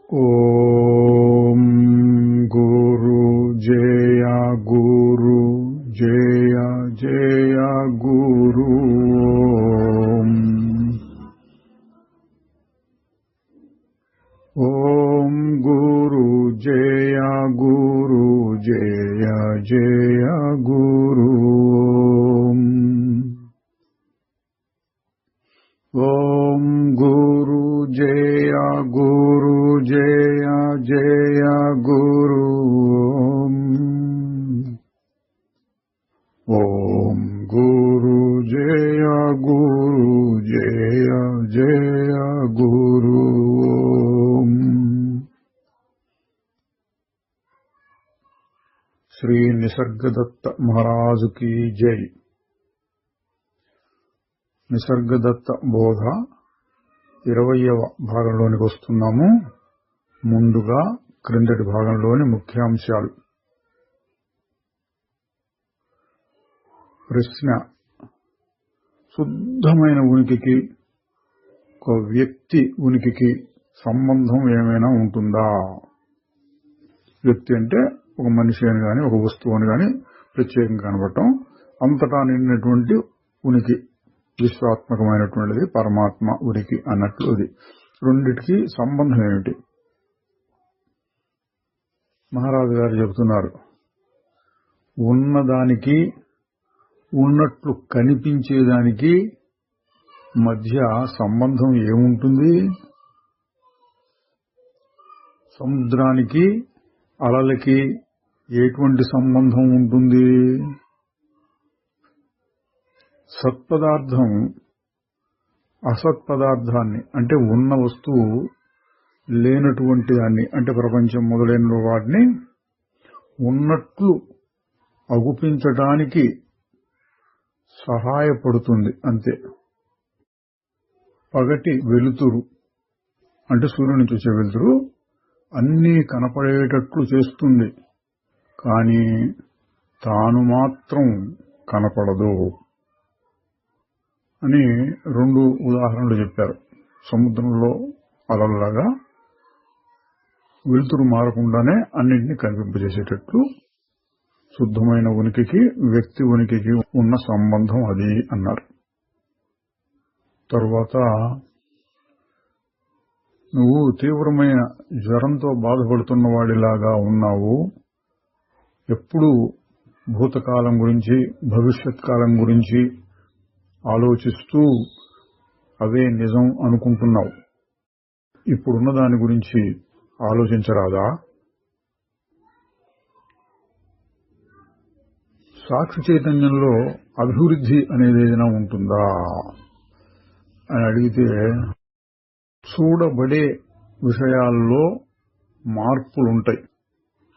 ఓం గురు జయ గురు జయ జయ గురు ఓం గురు జయ గురు జయ జయ గురు ఓం గురు జయ గురు జయ జయ గురు ఓం గురు జయ గురు జయ జయ గురు శ్రీ నిసర్గదత్త మహారాజు की జై. నిసర్గదత్త బోధ 20వ భాగంలోనికి వస్తున్నాము. ముందుగా క్రిందటి భాగంలోని ముఖ్యాంశాలు. ప్రశ్న: శుద్ధమైన ఉనికికి ఒక వ్యక్తి ఉనికికి సంబంధం ఏమైనా ఉంటుందా? వ్యక్తి అంటే ఒక మనిషి అని గాని ఒక వస్తువు అని గాని ప్రత్యేకంగా కనబడటం, అంతటా నిండినటువంటి ఉనికి, విశ్వాత్మకమైనటువంటిది పరమాత్మ ఉనికి అన్నట్లు. అది రెండిటికి సంబంధం ఏమిటి? మహారాజు గారు చెబుతున్నారు, ఉన్నదానికి ఉన్నట్లు కనిపించేదానికి మధ్య సంబంధం ఏముంటుంది? సముద్రానికి అలలకి ఎటువంటి సంబంధం ఉంటుంది? సత్పదార్థం అసత్పదార్థాన్ని అంటే ఉన్న వస్తువు లేనటువంటి దాన్ని అంటే ప్రపంచం మొదలైన వాటిని ఉన్నట్లు అగుపించడానికి సహాయపడుతుంది అంతే. పగటి వెలుతురు అంటే సూర్యుని నుంచి వచ్చే వెలుతురు అన్నీ కనపడేటట్లు చేస్తుంది, కానీ తాను మాత్రం కనపడదు అని 2 ఉదాహరణలు చెప్పారు. సముద్రంలో అలల్లాగా వెలుతురు మారకుండానే అన్నింటినీ కనిపింపజేసేటట్లు శుద్ధమైన ఉనికికి వ్యక్తి ఉనికికి ఉన్న సంబంధం అది అన్నారు. తరువాత, నువ్వు తీవ్రమైన జ్వరంతో బాధపడుతున్న వాడిలాగా ఉన్నావు. ఎప్పుడూ భూతకాలం గురించి భవిష్యత్ కాలం గురించి ఆలోచిస్తూ అవే నిజం అనుకుంటున్నావు. ఇప్పుడున్న దాని గురించి ఆలోచించరాదా? సాక్షి చైతన్యంలో అభివృద్ధి అనేది ఏదైనా ఉంటుందా అని అడిగితే, చూడబడే విషయాల్లో మార్పులుంటాయి.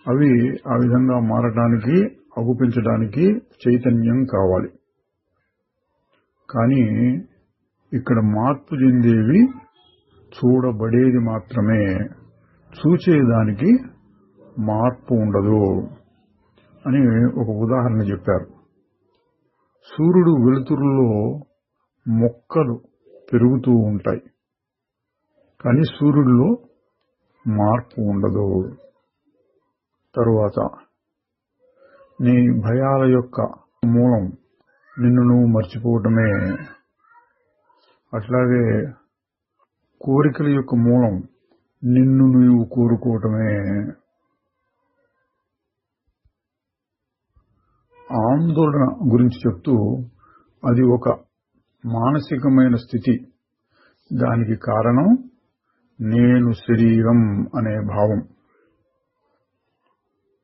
అవి ఆ విధంగా మారటానికి అగుపించడానికి చైతన్యం కావాలి. కానీ ఇక్కడ మార్పు చెందేవి చూడబడేది మాత్రమే, చూచేదానికి మార్పు ఉండదు అని ఒక ఉదాహరణ చెప్పారు. సూర్యుడు వెలుతురులో మొక్కలు పెరుగుతూ ఉంటాయి, కానీ సూర్యుడిలో మార్పు ఉండదు. తరువాత, నీ భయాల యొక్క మూలం నిన్ను నువ్వు మర్చిపోవటమే. అట్లాగే కోరికల యొక్క మూలం నిన్ను నువ్వు కోరుకోవటమే. ఆందోళన గురించి చెప్తూ, అది ఒక మానసికమైన స్థితి. దానికి కారణం నేను శరీరం అనే భావం.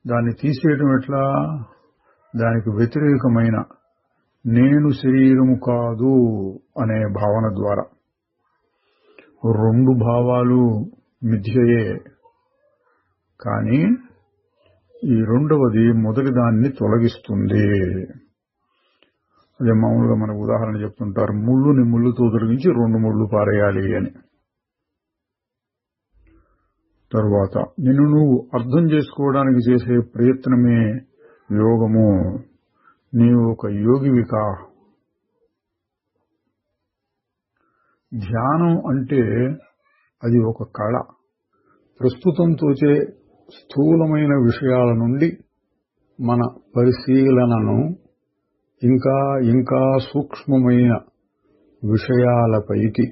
దాన్ని తీసేయడం ఎట్లా? దానికి వ్యతిరేకమైన నేను శరీరము కాదు అనే భావన ద్వారా. 2 భావాలు మిథ్యయే, కానీ ఈ రెండవది మొదటి దాన్ని తొలగిస్తుంది. అదే మామూలుగా మనకు ఉదాహరణ చెప్తుంటారు, ముళ్ళుని ముళ్ళుతో తొలగించి 2 ముళ్ళు పారేయాలి అని. తరువాత, నిన్ను నువ్వు అర్థం చేసుకోవడానికి చేసే ప్రయత్నమే యోగము. నీవు ఒక యోగివికా? ధ్యానం అంటే అది ఒక కళ. ప్రస్తుతం తోచే స్థూలమైన విషయాల నుండి మన పరిశీలనను ఇంకా ఇంకా సూక్ష్మమైన విషయాలపైకి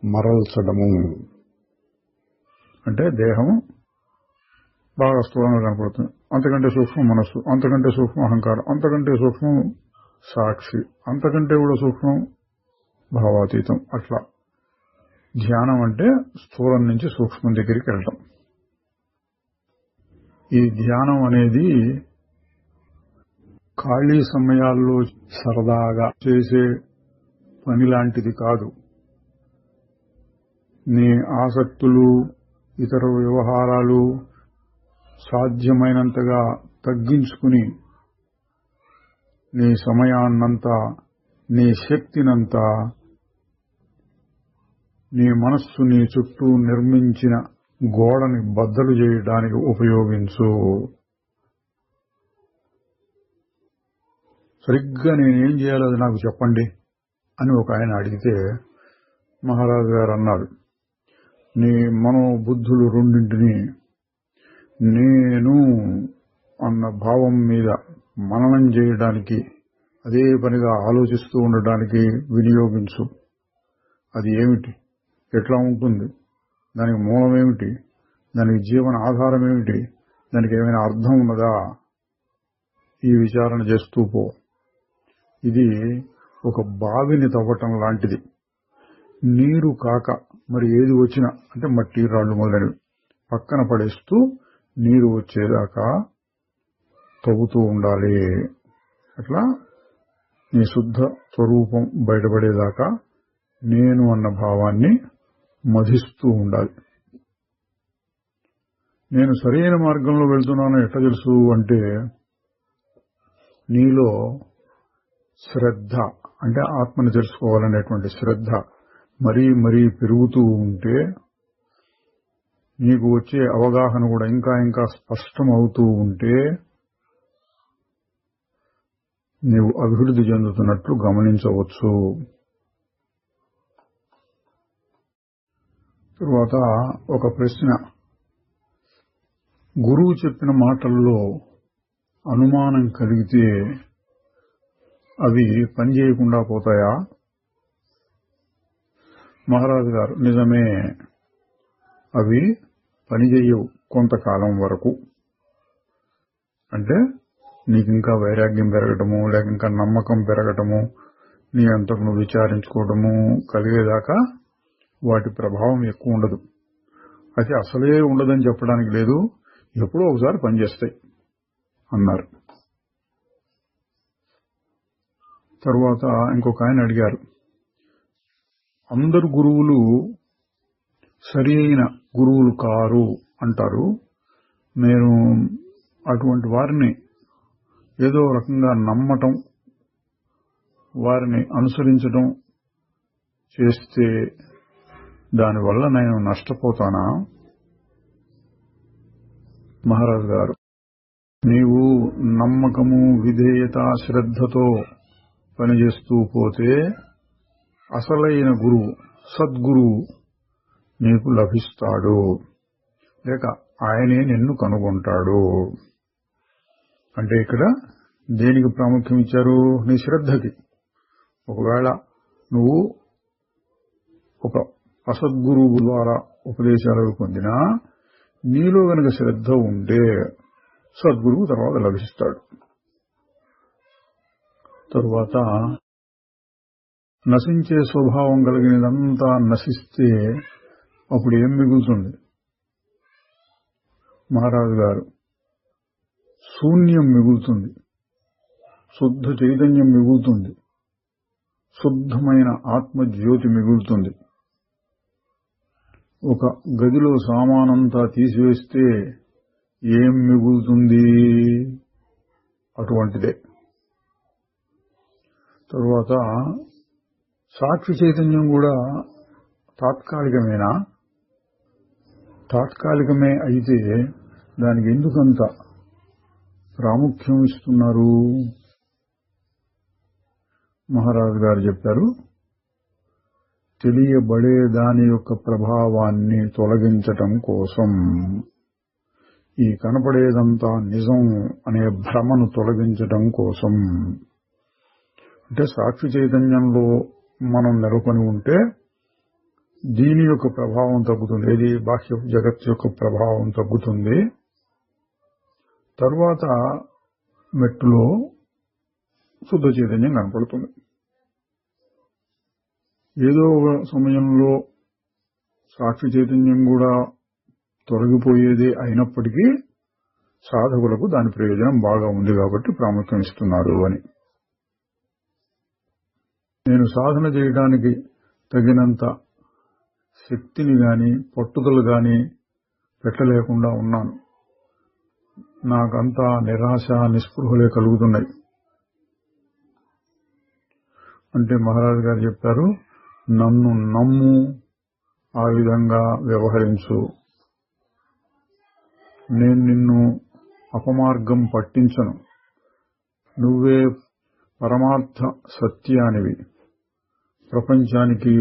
మరల్చడము. అంటే దేహం బాగా స్థూలంగా కనపడుతుంది, అంతకంటే సూక్ష్మం మనస్సు, అంతకంటే సూక్ష్మం అహంకారం, అంతకంటే సూక్ష్మం సాక్షి, అంతకంటే కూడా సూక్ష్మం భావాతీతం. అట్లా ధ్యానం అంటే స్థూలం నుంచి సూక్ష్మం దగ్గరికి వెళ్ళటం. ఈ ధ్యానం అనేది ఖాళీ సమయాల్లో సరదాగా చేసే పని లాంటిది కాదు. నీ ఆసక్తులు, ఇతర వ్యవహారాలు సాధ్యమైనంతగా తగ్గించుకుని నీ సమయాన్నంతా, నీ శక్తినంతా నీ మనస్సు నీ చుట్టూ నిర్మించిన గోడని బద్దలు చేయడానికి ఉపయోగించు. సరిగ్గా నేనేం చేయాలో అది నాకు చెప్పండి అని ఒక ఆయన అడిగితే మహారాజు గారు అన్నారు, నీ మనోబుద్ధులు రెండింటినీ నేను అన్న భావం మీద మననం చేయడానికి, అదే పనిగా ఆలోచిస్తూ ఉండడానికి వినియోగించు. అది ఏమిటి, ఎట్లా ఉంటుంది, దానికి మూలమేమిటి, దానికి జీవన ఆధారం ఏమిటి, దానికి ఏమైనా అర్థం ఉన్నదా, ఈ విచారణ చేస్తూ పో. ఇది ఒక బావిని తవ్వటం లాంటిది. నీరు కాక మరి ఏది వచ్చినా, అంటే మట్టి, రాళ్లు మొదలైనవి పక్కన పడేస్తూ నీరు వచ్చేదాకా తవ్వుతూ ఉండాలి. అట్లా నీ శుద్ధ స్వరూపం బయటపడేదాకా నేను అన్న భావాన్ని మధిస్తూ ఉండాలి. నేను సరైన మార్గంలో వెళ్తున్నానో ఎట్లా తెలుసు అంటే, నీలో శ్రద్ధ, అంటే ఆత్మని తెలుసుకోవాలనేటువంటి శ్రద్ధ మరీ మరీ పెరుగుతూ ఉంటే, నీకు వచ్చే అవగాహన కూడా ఇంకా ఇంకా స్పష్టం అవుతూ ఉంటే నీవు అభివృద్ధి చెందుతున్నట్లు గమనించవచ్చు. తరువాత ఒక ప్రశ్న, గురువు చెప్పిన మాటల్లో అనుమానం కలిగితే అవి పనిచేయకుండా పోతాయా? మహారాజు గారు, నిజమే, అవి పనిచేయవు కొంతకాలం వరకు. అంటే నీకు ఇంకా వైరాగ్యం పెరగటము, లేక ఇంకా నమ్మకం పెరగటము, నీ అంతకు నువ్వు విచారించుకోవడము కలిగేదాకా వాటి ప్రభావం ఎక్కువ ఉండదు. అయితే అసలే ఉండదని చెప్పడానికి లేదు, ఎప్పుడో ఒకసారి పనిచేస్తాయి అన్నారు. తరువాత ఇంకొక ఆయన అడిగారు, అందరు గురువులు సరి అయిన గురువులు కారు అంటారు, నేను అటువంటి వారిని ఏదో రకంగా నమ్మటం, వారిని అనుసరించడం చేస్తే దానివల్ల నేను నష్టపోతానా? మహారాజు గారు, నీవు నమ్మకము, విధేయత, శ్రద్ధతో పనిచేస్తూ పోతే అసలైన గురువు, సద్గురువు నీకు లభిస్తాడు, లేక ఆయనే నిన్ను కనుగొంటాడు. అంటే ఇక్కడ దేనికి ప్రాముఖ్యం ఇచ్చారు? నీ శ్రద్ధకి. ఒకవేళ నువ్వు ఒక అసద్గురువు ద్వారా ఉపదేశాలు పొందినా నీలో గనక శ్రద్ధ ఉంటే సద్గురువు తర్వాత లభిస్తాడు. తరువాత నశించే స్వభావం కలిగినదంతా నశిస్తే అప్పుడు ఏం మిగులుతుంది? మహారాజు గారు, శూన్యం మిగులుతుంది, శుద్ధ చైతన్యం మిగులుతుంది, శుద్ధమైన ఆత్మజ్యోతి మిగులుతుంది. ఒక గదిలో సామానంతా తీసివేస్తే ఏం మిగులుతుంది? అటువంటిదే. తరువాత సాక్షి చైతన్యం కూడా తాత్కాలికమేనా? తాత్కాలికమే అయితే దానికి ఎందుకంత ప్రాముఖ్యం ఇస్తున్నారు? మహారాజు గారు చెప్పారు, తెలియబడే దాని యొక్క ప్రభావాన్ని తొలగించటం కోసం, ఈ కనపడేదంతా నిజం అనే భ్రమను తొలగించటం కోసం, అంటే సాక్షి చైతన్యంలో మనం నెలకొని ఉంటే దీని యొక్క ప్రభావం తగ్గుతుంది. ఏది బాహ్య జగత్ యొక్క ప్రభావం తగ్గుతుంది. తరువాత మెట్టులో శుద్ధ చైతన్యం కనపడుతుంది. ఏదో ఒక సమయంలో సాక్షి చైతన్యం కూడా తొలగిపోయేదే అయినప్పటికీ సాధకులకు దాని ప్రయోజనం బాగా ఉంది కాబట్టి ప్రాముఖ్యం ఇస్తున్నారు అని. నేను సాధన చేయడానికి తగినంత శక్తిని గాని పట్టుదల గాని పెట్టలేకుండా ఉన్నాను. నాకంతా నిరాశ నిస్పృహలే కలుగుతున్నాయి అంటే మహారాజు గారు చెప్పారు, నన్ను నమ్ము, ఆ విధంగా వ్యవహరించు, నేను నిన్ను అపమార్గం పట్టించను, నువ్వే పరమార్థ సత్యానివి, ప్రపంచానికి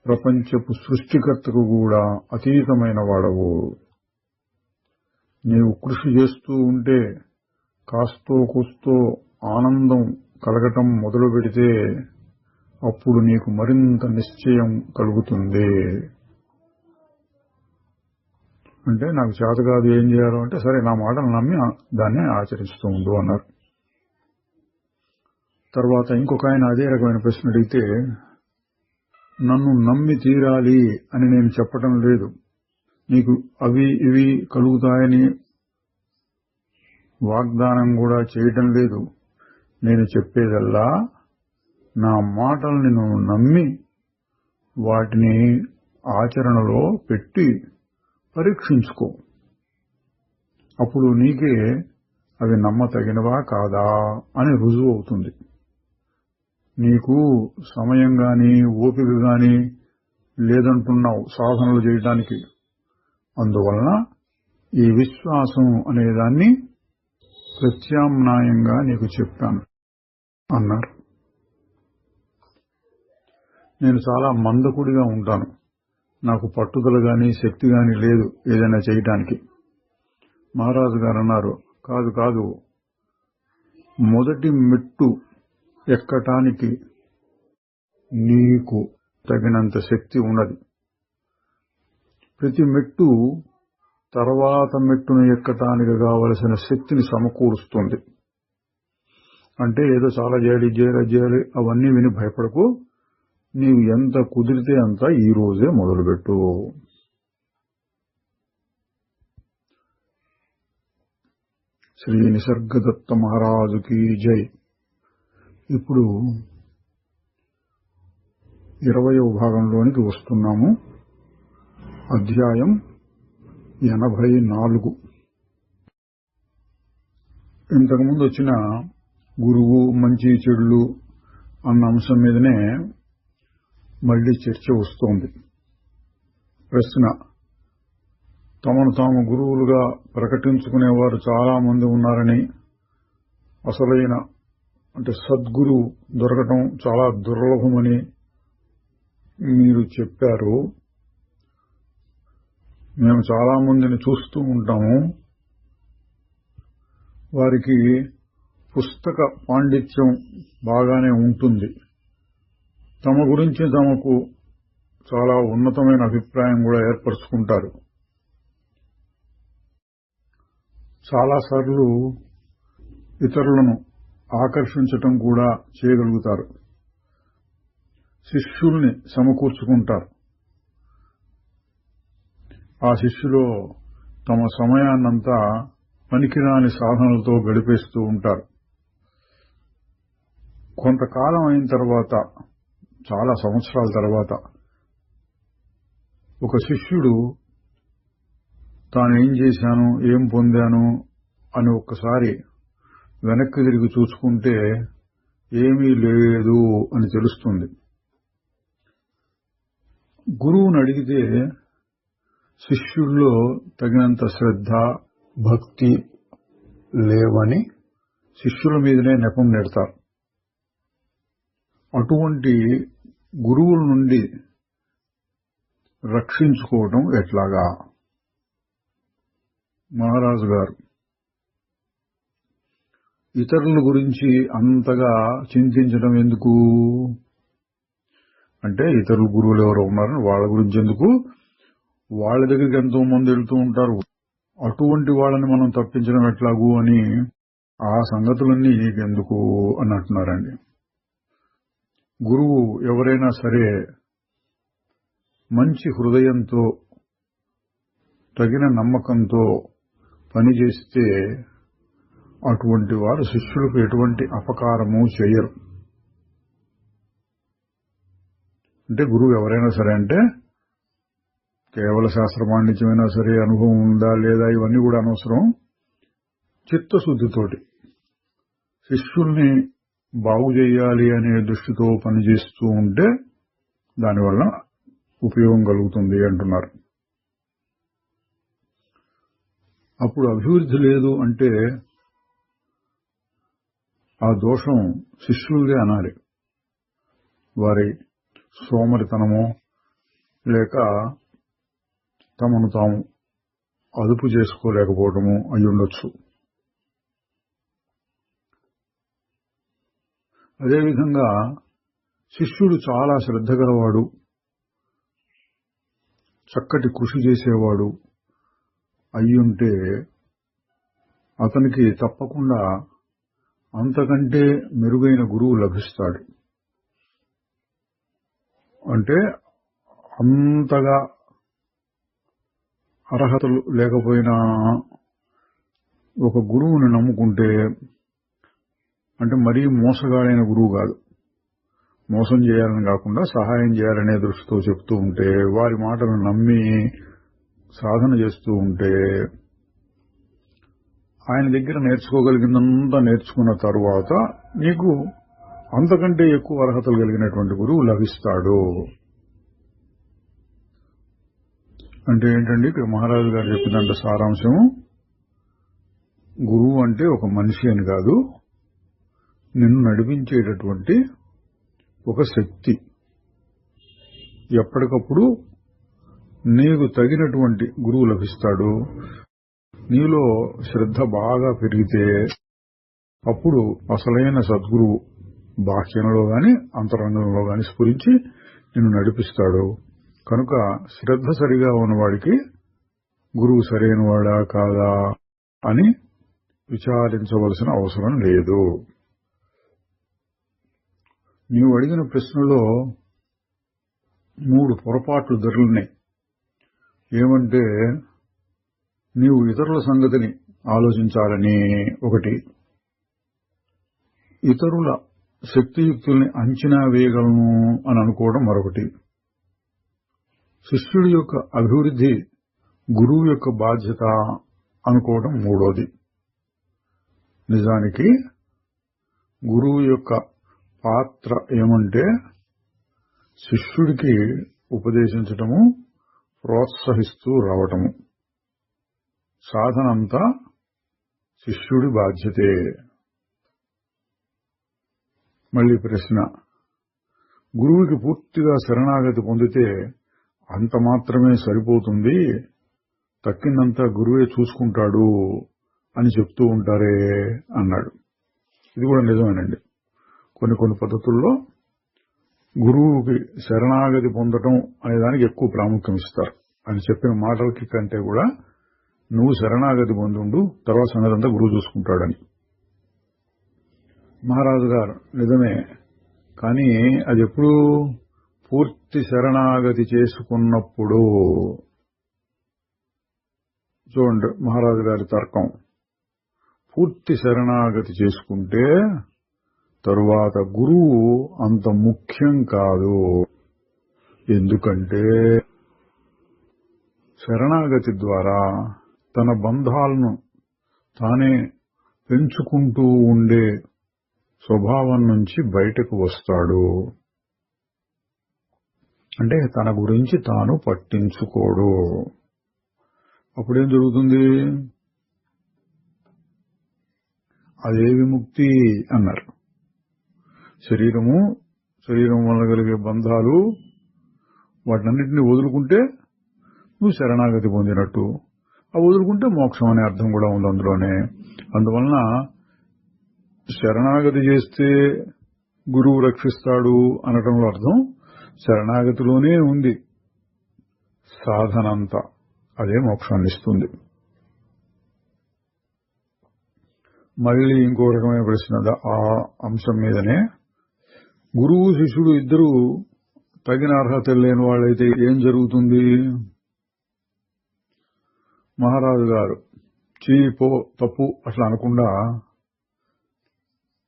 ప్రపంచపు సృష్టికర్తకు కూడా అతీతమైన వాడవు. నీవు కృషి చేస్తూ ఉంటే కాస్తో కూస్తో ఆనందం కలగటం మొదలు పెడితే అప్పుడు నీకు మరింత నిశ్చయం కలుగుతుంది. అంటే నాకు చేత కాదు, ఏం చేయాలో అంటే సరే నా మాటలు నమ్మి దాన్ని ఆచరిస్తూ ఉండు అన్నారు. తర్వాత ఇంకొక ఆయన అదే రకమైన ప్రశ్న అడిగితే, నన్ను నమ్మి తీరాలి అని నేను చెప్పటం లేదు, నీకు అవి ఇవి కలుగుతాయని వాగ్దానం కూడా చేయటం లేదు. నేను చెప్పేదల్లా నా మాటల్ని నువ్వు నమ్మి వాటిని ఆచరణలో పెట్టి పరీక్షించుకో. అప్పుడు నీకే అవి నమ్మతగినవా కాదా అని రుజువు అవుతుంది. నీకు సమయం గాని ఓపిక గాని లేదంటున్నావు సాధనలు చేయడానికి. అందువలన ఈ విశ్వాసం అనేదాన్ని ప్రత్యామ్నాయంగా నీకు చెప్పాను అన్నారు. నేను చాలా మందకుడిగా ఉంటాను, నాకు పట్టుదల గాని శక్తి గాని లేదు ఏదైనా చేయటానికి. మహారాజు గారు అన్నారు, కాదు కాదు, మొదటి మెట్టు ఎక్కటానికి నీకు తగినంత శక్తి ఉన్నది. ప్రతి మెట్టు తర్వాత మెట్టును ఎక్కటానికి కావలసిన శక్తిని సమకూరుస్తుంది. అంటే ఏదో చాలా చేయాలి అవన్నీ విని భయపడకు. నీవు ఎంత కుదిరితే అంత ఈ రోజే మొదలుపెట్టు. శ్రీ నిసర్గదత్త మహారాజుకి జై. ఇప్పుడు 20వ భాగంలోనికి వస్తున్నాము. అధ్యాయం 84. ఇంతకుముందు వచ్చిన గురువు మంచి చెడులు అన్న అంశం మీదనే మళ్లీ చర్చ వస్తోంది. ప్రశ్న, తమను తాము గురువులుగా ప్రకటించుకునేవారు చాలా మంది ఉన్నారని, అసలైన అంటే సద్గురువు దొరకటం చాలా దుర్లభమని మీరు చెప్పారు. మేము చాలా మందిని చూస్తూ ఉంటాము. వారికి పుస్తక పాండిత్యం బాగానే ఉంటుంది, తమ గురించి తమకు చాలా ఉన్నతమైన అభిప్రాయం కూడా ఏర్పరచుకుంటారు. చాలాసార్లు ఇతరులను ఆకర్షించటం కూడా చేయగలుగుతారు. శిష్యుల్ని సమకూర్చుకుంటారు. ఆ శిష్యులో తమ సమయాన్నంతా పనికిరాని సాధనలతో గడిపేస్తూ ఉంటారు. కొంతకాలం అయిన తర్వాత, చాలా సంవత్సరాల తర్వాత, ఒక శిష్యుడు తానేం చేశాను, ఏం పొందాను అని ఒక్కసారి వెనక్కి తిరిగి చూసుకుంటే ఏమీ లేదు అని తెలుస్తుంది. గురువుని అడిగితే శిష్యుల్లో తగినంత శ్రద్ధ భక్తి లేవని శిష్యుల మీదనే నెపం నెడతారు. అటువంటి గురువుల నుండి రక్షించుకోవటం ఎట్లాగా? మహారాజు గారు ఇతరుల గురించి అంతగా చింతించడం ఎందుకు అంటే, ఇతరుల గురువులు ఎవరు ఉన్నారని వాళ్ళ గురించి ఎందుకు, వాళ్ళ దగ్గరికి ఎంతో మంది వెళ్తూ ఉంటారు, అటువంటి వాళ్ళని మనం తప్పించడం ఎట్లాగూ అని ఆ సంగతులన్నీ నీకెందుకు అని అంటున్నారండి. గురువు ఎవరైనా సరే మంచి హృదయంతో తగిన నమ్మకంతో పనిచేస్తే అటువంటి వారు శిష్యులకు ఎటువంటి అపకారము చేయరు. అంటే గురువు ఎవరైనా సరే అంటే కేవల శాస్త్ర పాండిత్యమైనా సరే, అనుభవం ఉందా లేదా ఇవన్నీ కూడా అనవసరం. చిత్తశుద్ధితోటి శిష్యుల్ని బాగు చేయాలి అనే దృష్టితో పనిచేస్తూ ఉంటే దానివల్ల ఉపయోగం కలుగుతుంది అంటున్నారు. అప్పుడు అభివృద్ధి లేదు అంటే ఆ దోషం శిష్యులదే అనాలి. వారి సోమరితనమో లేక తమను తాము అదుపు చేసుకోలేకపోవటము అయ్యుండొచ్చు. అదేవిధంగా శిష్యుడు చాలా శ్రద్ధ గలవాడు, చక్కటి కృషి చేసేవాడు అయ్యుంటే అతనికి తప్పకుండా అంతకంటే మెరుగైన గురువు లభిస్తాడు. అంటే అంతగా అర్హతలు లేకపోయినా ఒక గురువుని నమ్ముకుంటే, అంటే మరీ మోసగాడైన గురువు కాదు, మోసం చేయాలని కాకుండా సహాయం చేయాలనే దృష్టితో చెప్తూ ఉంటే, వారి మాటను నమ్మి సాధన చేస్తూ ఉంటే ఆయన దగ్గర నేర్చుకోగలిగిందంతా నేర్చుకున్న తరువాత నీకు అంతకంటే ఎక్కువ అర్హతలు కలిగినటువంటి గురువు లభిస్తాడు. అంటే ఏంటండి, ఇక్కడ మహారాజు గారు చెప్పినంత సారాంశం, గురువు అంటే ఒక మనిషి అని కాదు, నిన్ను నడిపించేటటువంటి ఒక శక్తి. ఎప్పటికప్పుడు నీకు తగినటువంటి గురువు లభిస్తాడు. నీలో శ్రద్ధ బాగా పెరిగితే అప్పుడు అసలైన సద్గురువు బాహ్యంలో గాని అంతరంగంలో గాని స్ఫురించి నిన్ను నడిపిస్తాడు. కనుక శ్రద్ధ సరిగా ఉన్నవాడికి గురువు సరైనవాడా కాదా అని విచారించవలసిన అవసరం లేదు. నీవు అడిగిన ప్రశ్నలో 3 పొరపాట్లు దొరులున్నాయి. ఏమంటే, నీవు ఇతరుల సంగతిని ఆలోచించాలని ఒకటి, ఇతరుల శక్తియుక్తుల్ని అంచనా వేయగలను అని అనుకోవడం మరొకటి, శిష్యుడి యొక్క అభివృద్ధి గురువు యొక్క బాధ్యత అనుకోవడం మూడోది. నిజానికి గురువు యొక్క పాత్ర ఏమంటే శిష్యుడికి ఉపదేశించటము, ప్రోత్సహిస్తూ రావటము. సాధనంతా శిష్యుడి బాధ్యతే. మళ్ళీ ప్రశ్న, గురువుకి పూర్తిగా శరణాగతి పొందితే అంత మాత్రమే సరిపోతుంది, తక్కిందంతా గురువే చూసుకుంటాడు అని చెప్తూ ఉంటారే అన్నాడు. ఇది కూడా నిజమేనండి. కొన్ని పద్ధతుల్లో గురువుకి శరణాగతి పొందటం అనేదానికి ఎక్కువ ప్రాముఖ్యం ఇస్తారు. అని చెప్పిన మాటలకి కంటే కూడా నువ్వు శరణాగతి పొందుండు, తర్వాత సంగతంతా గురువు చూసుకుంటాడని. మహారాజు గారు నిజమే, కానీ అది ఎప్పుడు పూర్తి శరణాగతి చేసుకున్నప్పుడు. చూడండి మహారాజు గారి తర్కం, పూర్తి శరణాగతి చేసుకుంటే తరువాత గురువు అంత ముఖ్యం కాదు. ఎందుకంటే శరణాగతి ద్వారా తన బంధాలను తానే పెంచుకుంటూ ఉండే స్వభావం నుంచి బయటకు వస్తాడు. అంటే తన గురించి తాను పట్టించుకోడు. అప్పుడేం జరుగుతుంది? అదే విముక్తి అన్నారు. శరీరము శరీరం వల్ల కలిగే బంధాలు, వాటినన్నింటినీ వదులుకుంటే నువ్వు శరణాగతి పొందినట్టు. ఆ వదులుకుంటే మోక్షం అనే అర్థం కూడా ఉంది అందులోనే. అందువలన శరణాగతి చేస్తే గురువు రక్షిస్తాడు అనటంలో అర్థం శరణాగతిలోనే ఉంది సాధనంతా. అదే మోక్షాన్ని ఇస్తుంది. మళ్ళీ ఇంకో రకమైన ప్రశ్న ఆ అంశం మీదనే. గురువు శిష్యుడు ఇద్దరు తగిన అర్హత లేని వాళ్ళైతే ఏం జరుగుతుంది? మహారాజు గారు చీపో తప్పు అట్లా అనకుండా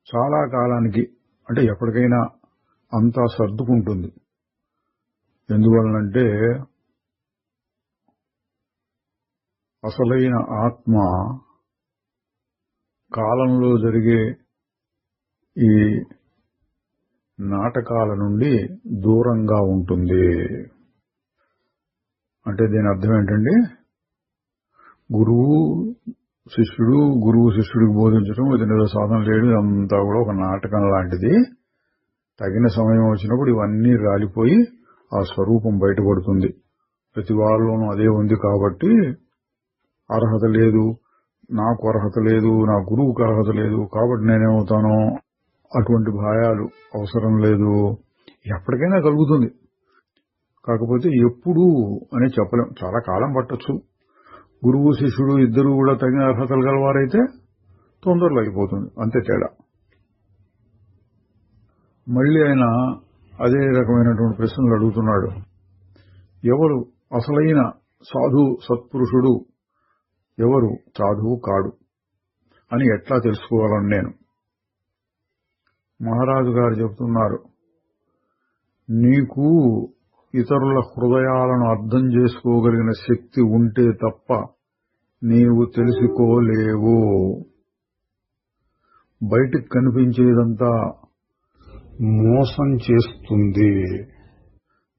చాలా కాలానికి, అంటే ఎప్పటికైనా అంతా సర్దుకుంటుంది. ఎందువలనంటే అసలైన ఆత్మ కాలంలో జరిగే ఈ నాటకాల నుండి దూరంగా ఉంటుంది. అంటే దీని అర్థం ఏంటండి? గురువు శిష్యుడికి బోధించడం ఇది ఏదో సాధన చేయడం అంతా కూడా ఒక నాటకం లాంటిది. తగిన సమయం వచ్చినప్పుడు ఇవన్నీ రాలిపోయి ఆ స్వరూపం బయటపడుతుంది. ప్రతి వాళ్ళలోనూ అదే ఉంది కాబట్టి అర్హత లేదు, నాకు అర్హత లేదు, నా గురువుకు అర్హత లేదు కాబట్టి నేనేమవుతానో అటువంటి భయాలు అవసరం లేదు. ఎప్పటికైనా కలుగుతుంది. కాకపోతే ఎప్పుడు అని చెప్పలేం. చాలా కాలం పట్టొచ్చు. గురువు శిష్యుడు ఇద్దరు కూడా తగిన అర్హతలు గలవారైతే తొందరలో అయిపోతుంది, అంతే తేడా. మళ్ళీ ఆయన అదే రకమైనటువంటి ప్రశ్నలు అడుగుతున్నాడు. ఎవరు అసలైన సాధు సత్పురుషుడు, ఎవరు సాధువు కాడు అని ఎట్లా తెలుసుకోవాలని నేను. మహారాజు గారు చెబుతున్నారు, నీకు ఇతరుల హృదయాలను అర్థం చేసుకోగలిగిన శక్తి ఉంటే తప్ప నీవు తెలుసుకోలేవు. బయటికి కనిపించేదంతా మోసం చేస్తుంది.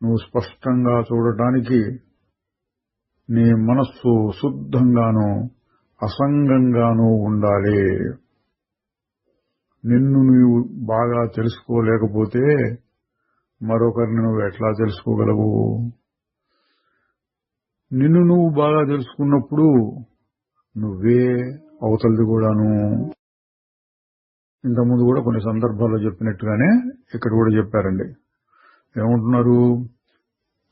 నువ్వు స్పష్టంగా చూడటానికి నీ మనస్సు శుద్ధంగానూ అసంగంగానూ ఉండాలి. నిన్ను నీవు బాగా తెలుసుకోలేకపోతే మరొకరిని నువ్వు ఎట్లా తెలుసుకోగలవు? నిన్ను నువ్వు బాగా తెలుసుకున్నప్పుడు నువ్వే అవతలది కూడాను. ఇంతకుముందు కూడా కొన్ని సందర్భాల్లో చెప్పినట్టుగానే ఇక్కడ కూడా చెప్పారండి. ఏమంటున్నారు?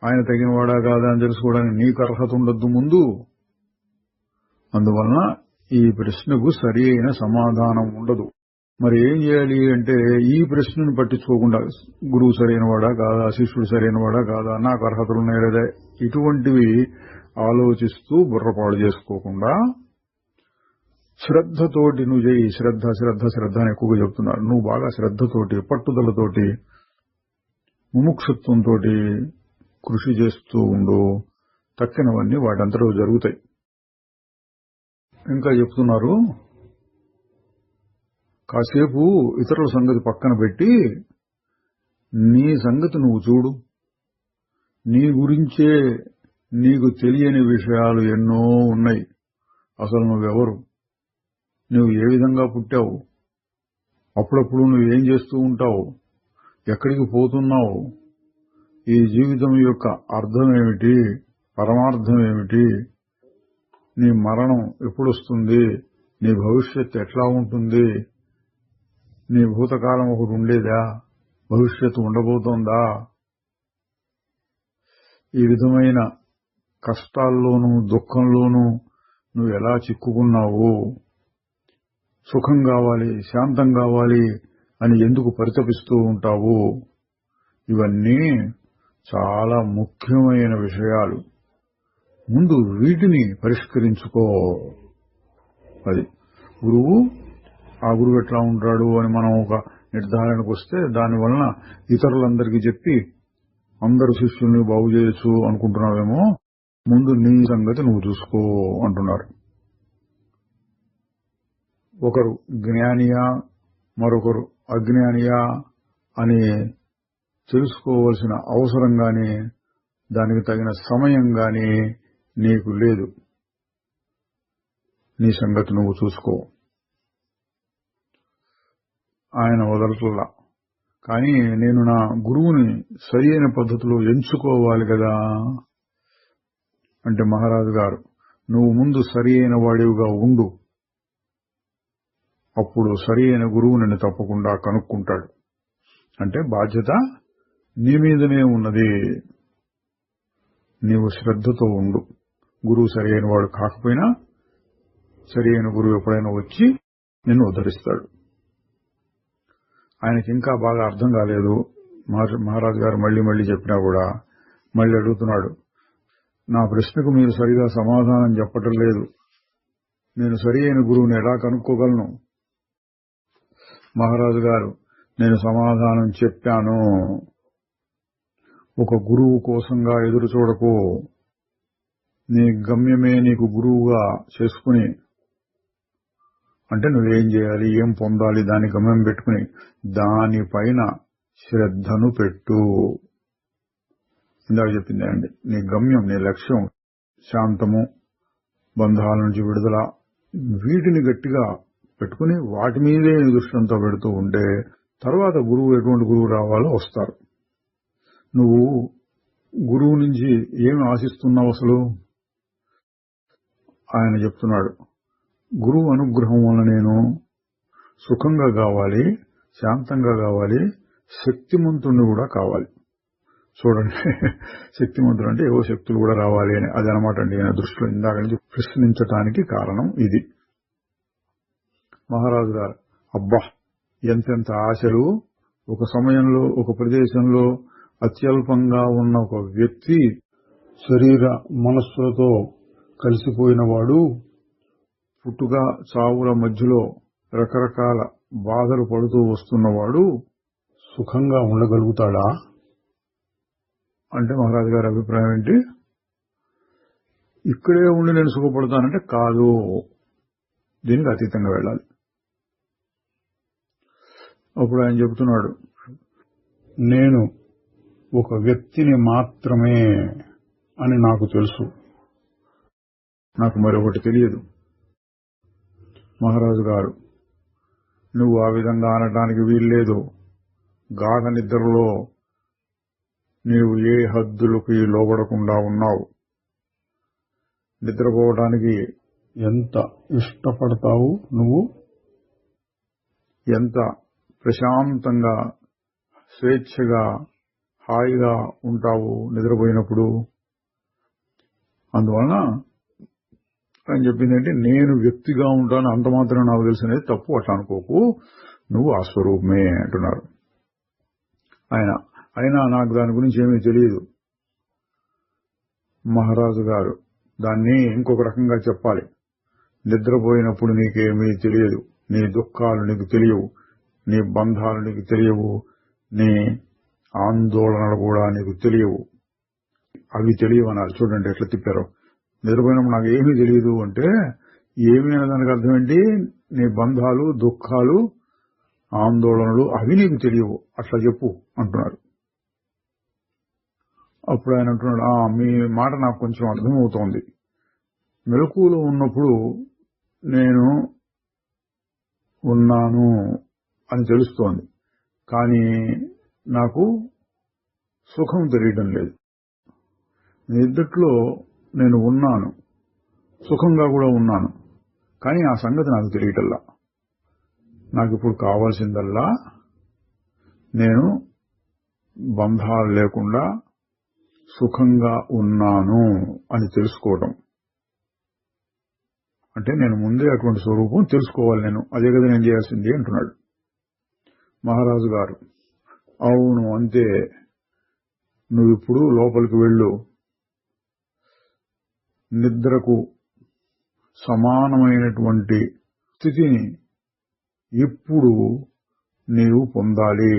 ఆయన తగిన వాడా కాదా అని తెలుసుకోవడానికి నీకు అర్హత ఉండొద్దు ముందు. అందువలన ఈ ప్రశ్నకు సరి అయిన సమాధానం ఉండదు. మరి ఏం చేయాలి అంటే ఈ ప్రశ్నను పట్టించుకోకుండా గురువు సరైన వాడా కాదా, శిష్యుడు సరైన వాడా కాదా, నాకు అర్హతలు ఉన్నాయి లేదా, ఇటువంటివి ఆలోచిస్తూ బుర్రపాడు చేసుకోకుండా శ్రద్ధతోటి నువ్వు చేయి. శ్రద్ధ శ్రద్ధ శ్రద్ధ అని ఎక్కువగా చెప్తున్నారు. నువ్వు బాగా శ్రద్ధతోటి, పట్టుదలతోటి, ముముక్షుత్వంతో కృషి చేస్తూ ఉండు. తక్కినవన్నీ వాటంతలో జరుగుతాయి. ఇంకా చెప్తున్నారు, కాసేపు ఇతరుల సంగతి పక్కన పెట్టి నీ సంగతి నువ్వు చూడు. నీ గురించే నీకు తెలియని విషయాలు ఎన్నో ఉన్నాయి. అసలు నువ్వెవరు, నువ్వు ఏ విధంగా పుట్టావు, అప్పుడప్పుడు నువ్వేం చేస్తూ ఉంటావు, ఎక్కడికి పోతున్నావు, ఈ జీవితం యొక్క అర్థం ఏమిటి, పరమార్థం ఏమిటి, నీ మరణం ఎప్పుడొస్తుంది, నీ భవిష్యత్తు ఎట్లా ఉంటుంది, నీ భూతకాలం ఒకటి ఉండేదా, భవిష్యత్తు ఉండబోతోందా, ఈ విధమైన కష్టాల్లోనూ దుఃఖంలోనూ నువ్వు ఎలా చిక్కుకున్నావు, సుఖం కావాలి, శాంతం కావాలి అని ఎందుకు పరితపిస్తూ ఉంటావు, ఇవన్నీ చాలా ముఖ్యమైన విషయాలు. ముందు వీటిని పరిష్కరించుకో. అది గురువు. ఆ గురువు ఎట్లా ఉంటాడు అని మనం ఒక నిర్ధారణకు వస్తే దానివలన ఇతరులందరికీ చెప్పి అందరు శిష్యుల్ని బాగు చేయొచ్చు అనుకుంటున్నావేమో. ముందు నీ సంగతి నువ్వు చూసుకో అంటున్నారు. ఒకరు జ్ఞానియా మరొకరు అజ్ఞానియా అని తెలుసుకోవలసిన అవసరం గాని దానికి తగిన సమయం గాని నీకు లేదు. నీ సంగతి నువ్వు చూసుకో. ఆయన వదలట్లా. కానీ నేను నా గురువుని సరి అయిన పద్ధతిలో ఎంచుకోవాలి కదా అంటే మహారాజు గారు, నువ్వు ముందు సరి అయిన వాడివిగా ఉండు, అప్పుడు సరి అయిన గురువు నిన్ను తప్పకుండా కనుక్కుంటాడు. అంటే బాధ్యత నీ మీదనే ఉన్నది, నీవు శ్రద్ధతో ఉండు. గురువు సరి అయిన వాడు కాకపోయినా సరి అయిన గురువు ఎప్పుడైనా వచ్చి నిన్ను ఉద్ధరిస్తాడు. ఆయనకి ఇంకా బాగా అర్థం కాలేదు. మహారాజు గారు మళ్లీ చెప్పినా కూడా మళ్లీ అడుగుతున్నాడు, నా ప్రశ్నకు మీరు సరిగా సమాధానం చెప్పటం లేదు, నేను సరి అయిన గురువుని ఎలా కనుక్కోగలను? మహారాజు గారు, నేను సమాధానం చెప్పాను. ఒక గురువు కోసంగా ఎదురు చూడకు, నీ గమ్యమే నీకు గురువుగా చేసుకుని, అంటే నువ్వేం చేయాలి, ఏం పొందాలి, దాని గమ్యం పెట్టుకుని దానిపైన శ్రద్ధను పెట్టు. ఇందాక చెప్పిందే అండి, నీ గమ్యం, నీ లక్ష్యం శాంతము, బంధాల నుంచి విడుదల, వీటిని గట్టిగా పెట్టుకుని వాటి మీదే దృష్టంతో పెడుతూ ఉంటే తర్వాత గురువు ఎటువంటి గురువు రావాలో వస్తారు. నువ్వు గురువు నుంచి ఏమి ఆశిస్తున్నావు అసలు? ఆయన చెప్తున్నాడు, గురువు అనుగ్రహం వల్ల నేను సుఖంగా కావాలి, శాంతంగా కావాలి, శక్తిమంతుణ్ణి కూడా కావాలి. చూడండి, శక్తిమంతుడు అంటే ఏవో శక్తులు కూడా రావాలి అని, అదనమాట అండి ఆయన దృష్టిలో ఇందాక నుంచి ప్రశ్నించటానికి కారణం ఇది. మహారాజు గారు, అబ్బా ఎంతెంత ఆశలు! ఒక సమయంలో ఒక ప్రదేశంలో అత్యల్పంగా ఉన్న ఒక వ్యక్తి శరీర మనస్సులతో కలిసిపోయినవాడు, పుట్టుక చావుల మధ్యలో రకరకాల బాధలు పడుతూ వస్తున్నవాడు సుఖంగా ఉండగలుగుతాడా అంటే మహారాజు గారి అభిప్రాయం ఏంటి? ఇక్కడే ఉండి నేను సుఖపడతానంటే కాదు, దీనికి అతీతంగా వెళ్ళాలి. అప్పుడు ఆయన చెబుతున్నాడు, నేను ఒక వ్యక్తిని మాత్రమే అని నాకు తెలుసు, నాకు మరొకటి తెలియదు. మహారాజు గారు, నువ్వు ఆ విధంగా అనటానికి వీల్లేదు. గాఢ నిద్రలో నీవు ఏ హద్దులకి లోబడకుండా ఉన్నావు. నిద్రపోవడానికి ఎంత ఇష్టపడతావు, నువ్వు ఎంత ప్రశాంతంగా స్వేచ్ఛగా హాయిగా ఉంటావు నిద్రపోయినప్పుడు. అందువలన ఆయన చెప్పిందంటే, నేను వ్యక్తిగా ఉంటాను అంత మాత్రం నాకు తెలిసినది తప్పు, అట్లా అనుకోకు, నువ్వు ఆ స్వరూపమే అంటున్నారు ఆయన. అయినా నాకు దాని గురించి ఏమీ తెలియదు. మహారాజు గారు, దాన్ని ఇంకొక రకంగా చెప్పాలి. నిద్రపోయినప్పుడు నీకేమీ తెలియదు, నీ దుఃఖాలు నీకు తెలియవు, నీ బంధాలు నీకు తెలియవు, నీ ఆందోళనలు కూడా నీకు తెలియవు. అవి తెలియవన్నారు. చూడండి ఎట్లా తిప్పారో. నిద్రపోయినప్పుడు నాకు ఏమీ తెలియదు అంటే ఏమీ అనేదానికి అర్థం ఏంటి? నీ బంధాలు, దుఃఖాలు, ఆందోళనలు అవి నీకు తెలియవు, అట్లా చెప్పు అంటున్నారు. అప్పుడు ఆయన అంటున్నాడు, మీ మాట నాకు కొంచెం అర్థమవుతోంది. మెలకువలో ఉన్నప్పుడు నేను ఉన్నాను అని తెలుస్తోంది, కానీ నాకు సుఖం తెలియడం లేదు. నిద్రలో నేను ఉన్నాను, సుఖంగా కూడా ఉన్నాను, కానీ ఆ సంగతి నాకు తెలియటల్లా. నాకు ఇప్పుడు కావాల్సిందల్లా నేను బంధాలు లేకుండా సుఖంగా ఉన్నాను అని తెలుసుకోవటం. అంటే నేను ముందే అటువంటి స్వరూపం తెలుసుకోవాలి, నేను అదే కదా నేను చేయాల్సింది అంటున్నాడు మహారాజు గారు. అవును అంతే, నువ్విప్పుడు లోపలికి వెళ్ళు, నిద్రకు సమానమైనటువంటి స్థితిని ఇప్పుడు నీవు పొందాలి.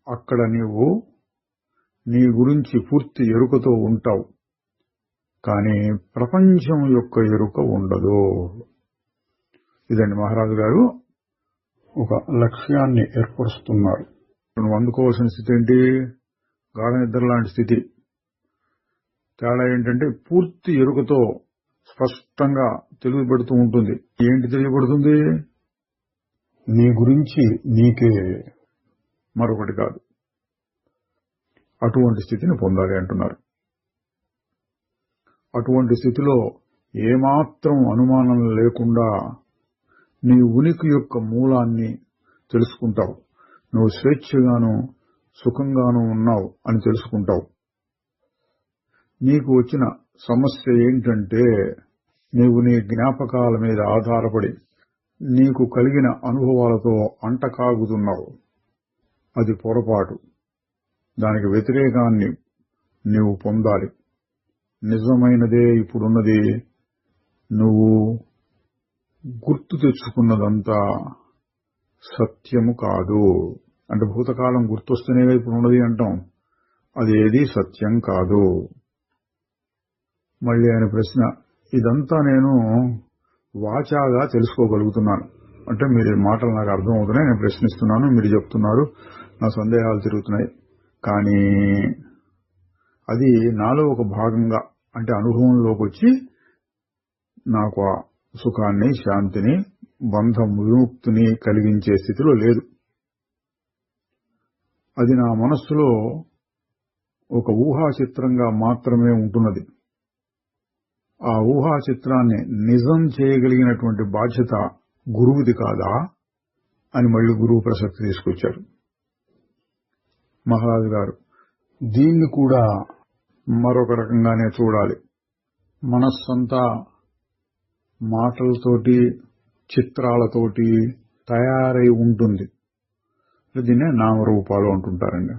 అక్కడ నీవు నీ గురించి పూర్తి ఎరుకతో ఉంటావు, కానీ ప్రపంచం యొక్క ఎరుక ఉండదు. ఇదండి మహారాజు గారు ఒక లక్ష్యాన్ని ఏర్పరుస్తున్నారు. నువ్వు అందుకోవాల్సిన స్థితి ఏంటి? గాఢ నిద్ర లాంటి స్థితి. తేడా ఏంటంటే పూర్తి ఎరుకతో స్పష్టంగా తెలియబడుతూ ఉంటుంది. ఏంటి తెలియబడుతుంది? నీ గురించి నీకే. మరొకటి కాదు. అటువంటి స్థితిని పొందాలి అంటున్నారు. అటువంటి స్థితిలో ఏమాత్రం అనుమానం లేకుండా నీ ఉనికి యొక్క మూలాన్ని తెలుసుకుంటావు. నువ్వు స్వేచ్ఛగాను సుఖంగాను ఉన్నావు అని తెలుసుకుంటావు. నీకు వచ్చిన సమస్య ఏంటంటే నీవు నీ జ్ఞాపకాల మీద ఆధారపడి నీకు కలిగిన అనుభవాలతో అంటకాగుతున్నావు. అది పొరపాటు. దానికి వ్యతిరేకాన్ని నీవు పొందాలి. నిజమైనదే ఇప్పుడున్నది. నువ్వు గుర్తు తెచ్చుకున్నదంతా సత్యము కాదు. అంటే భూతకాలం గుర్తొస్తేనే ఇప్పుడున్నది అంటాం. అదేది సత్యం కాదు. మళ్ళీ ఆయన ప్రశ్న, ఇదంతా నేను వాచాగా తెలుసుకోగలుగుతున్నాను. అంటే మీరు మాటలు నాకు అర్థం అవుతున్నాయి, నేను ప్రశ్నిస్తున్నాను, మీరు చెప్తున్నారు, నా సందేహాలు తిరుగుతున్నాయి. కానీ అది నాలో ఒక భాగంగా, అంటే అనుభవంలోకి వచ్చి నాకు ఆ సుఖాన్ని, శాంతిని, బంధ విముక్తిని కలిగించే స్థితిలో లేదు. అది నా మనస్సులో ఒక ఊహా చిత్రంగా మాత్రమే ఉంటున్నది. ఆ ఊహా చిత్రాన్ని నిజం చేయగలిగినటువంటి బాధ్యత గురువుది కాదా అని మళ్ళీ గురువు ప్రసక్తి తీసుకొచ్చారు మహారాజు గారు. దీన్ని కూడా మరొక రకంగానే చూడాలి. మనస్సంతా మాటలతోటి, చిత్రాలతోటి తయారై ఉంటుంది. దీన్నే నామరూపాలు అంటుంటారండి.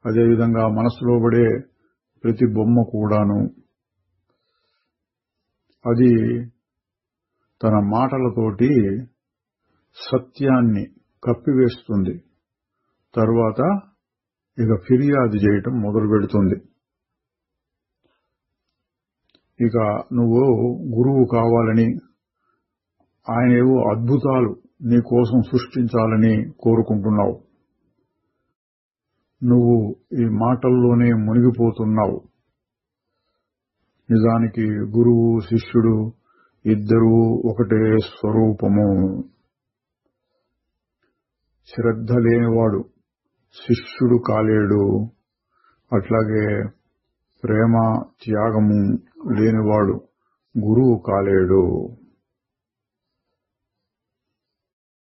అదేవిధంగా మనస్సులో పడే ప్రతి బొమ్మ కూడాను అది తన మాటలతోటి సత్యాన్ని కప్పివేస్తుంది. తరువాత ఇక ఫిర్యాదు చేయటం మొదలు పెడుతుంది. ఇక నువ్వు గురువు కావాలని, ఆయన ఏవో అద్భుతాలు నీ కోసం సృష్టించాలని కోరుకుంటున్నావు. నువ్వు ఈ మాటల్లోనే మునిగిపోతున్నావు. నిజానికి గురువు, శిష్యుడు ఇద్దరూ ఒకటే స్వరూపము. శ్రద్ధ లేనివాడు శిష్యుడు కాలేడు. అట్లాగే ప్రేమ, త్యాగము లేనివాడు గురువు కాలేడు.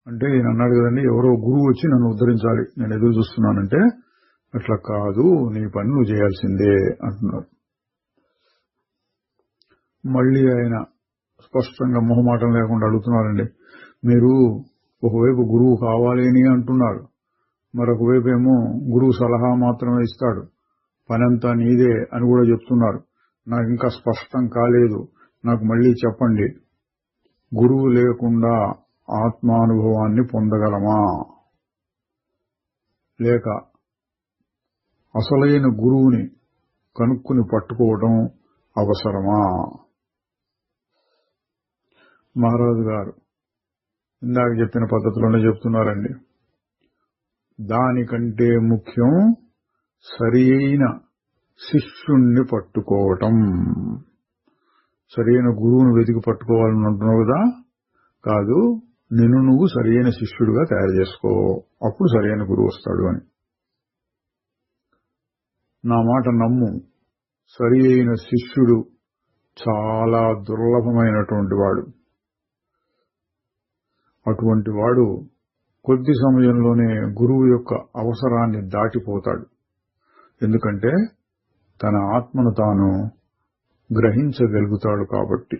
అంటే ఈయన అన్నాడు కదండి, ఎవరో గురువు వచ్చి నన్ను ఉద్ధరించాలి, నేను ఎదురు చూస్తున్నానంటే అట్లా కాదు, నీ పని నువ్వు చేయాల్సిందే అంటున్నారు. మళ్ళీ ఆయన స్పష్టంగా మొహమాటం లేకుండా అడుగుతున్నారండి, మీరు ఒకవైపు గురువు కావాలి అని అంటున్నారు, మరొక వైపు ఏమో గురువు సలహా మాత్రమే ఇస్తాడు, పనంతా నీదే అని కూడా చెప్తున్నారు. నాకు ఇంకా స్పష్టం కాలేదు, నాకు మళ్ళీ చెప్పండి, గురువు లేకుండా ఆత్మానుభవాన్ని పొందగలమా, లేక అసలైన గురువుని కనుక్కుని పట్టుకోవడం అవసరమా? మహారాజు గారు ఇందాక చెప్పిన పద్ధతిలోనే చెప్తున్నారండి. దానికంటే ముఖ్యం సరైన శిష్యుణ్ణి పట్టుకోవటం. సరైన గురువును వెతికి పట్టుకోవాలని అంటున్నావు కదా, కాదు, నిన్ను నువ్వు సరైన శిష్యుడిగా తయారు చేసుకో, అప్పుడు సరైన గురువు వస్తాడు అని. నా మాట నమ్ము, సరి అయిన శిష్యుడు చాలా దుర్లభమైనటువంటి వాడు. అటువంటి వాడు కొద్ది సమయంలోనే గురువు యొక్క అవసరాన్ని దాటిపోతాడు. ఎందుకంటే తన ఆత్మను తాను గ్రహించగలుగుతాడు కాబట్టి.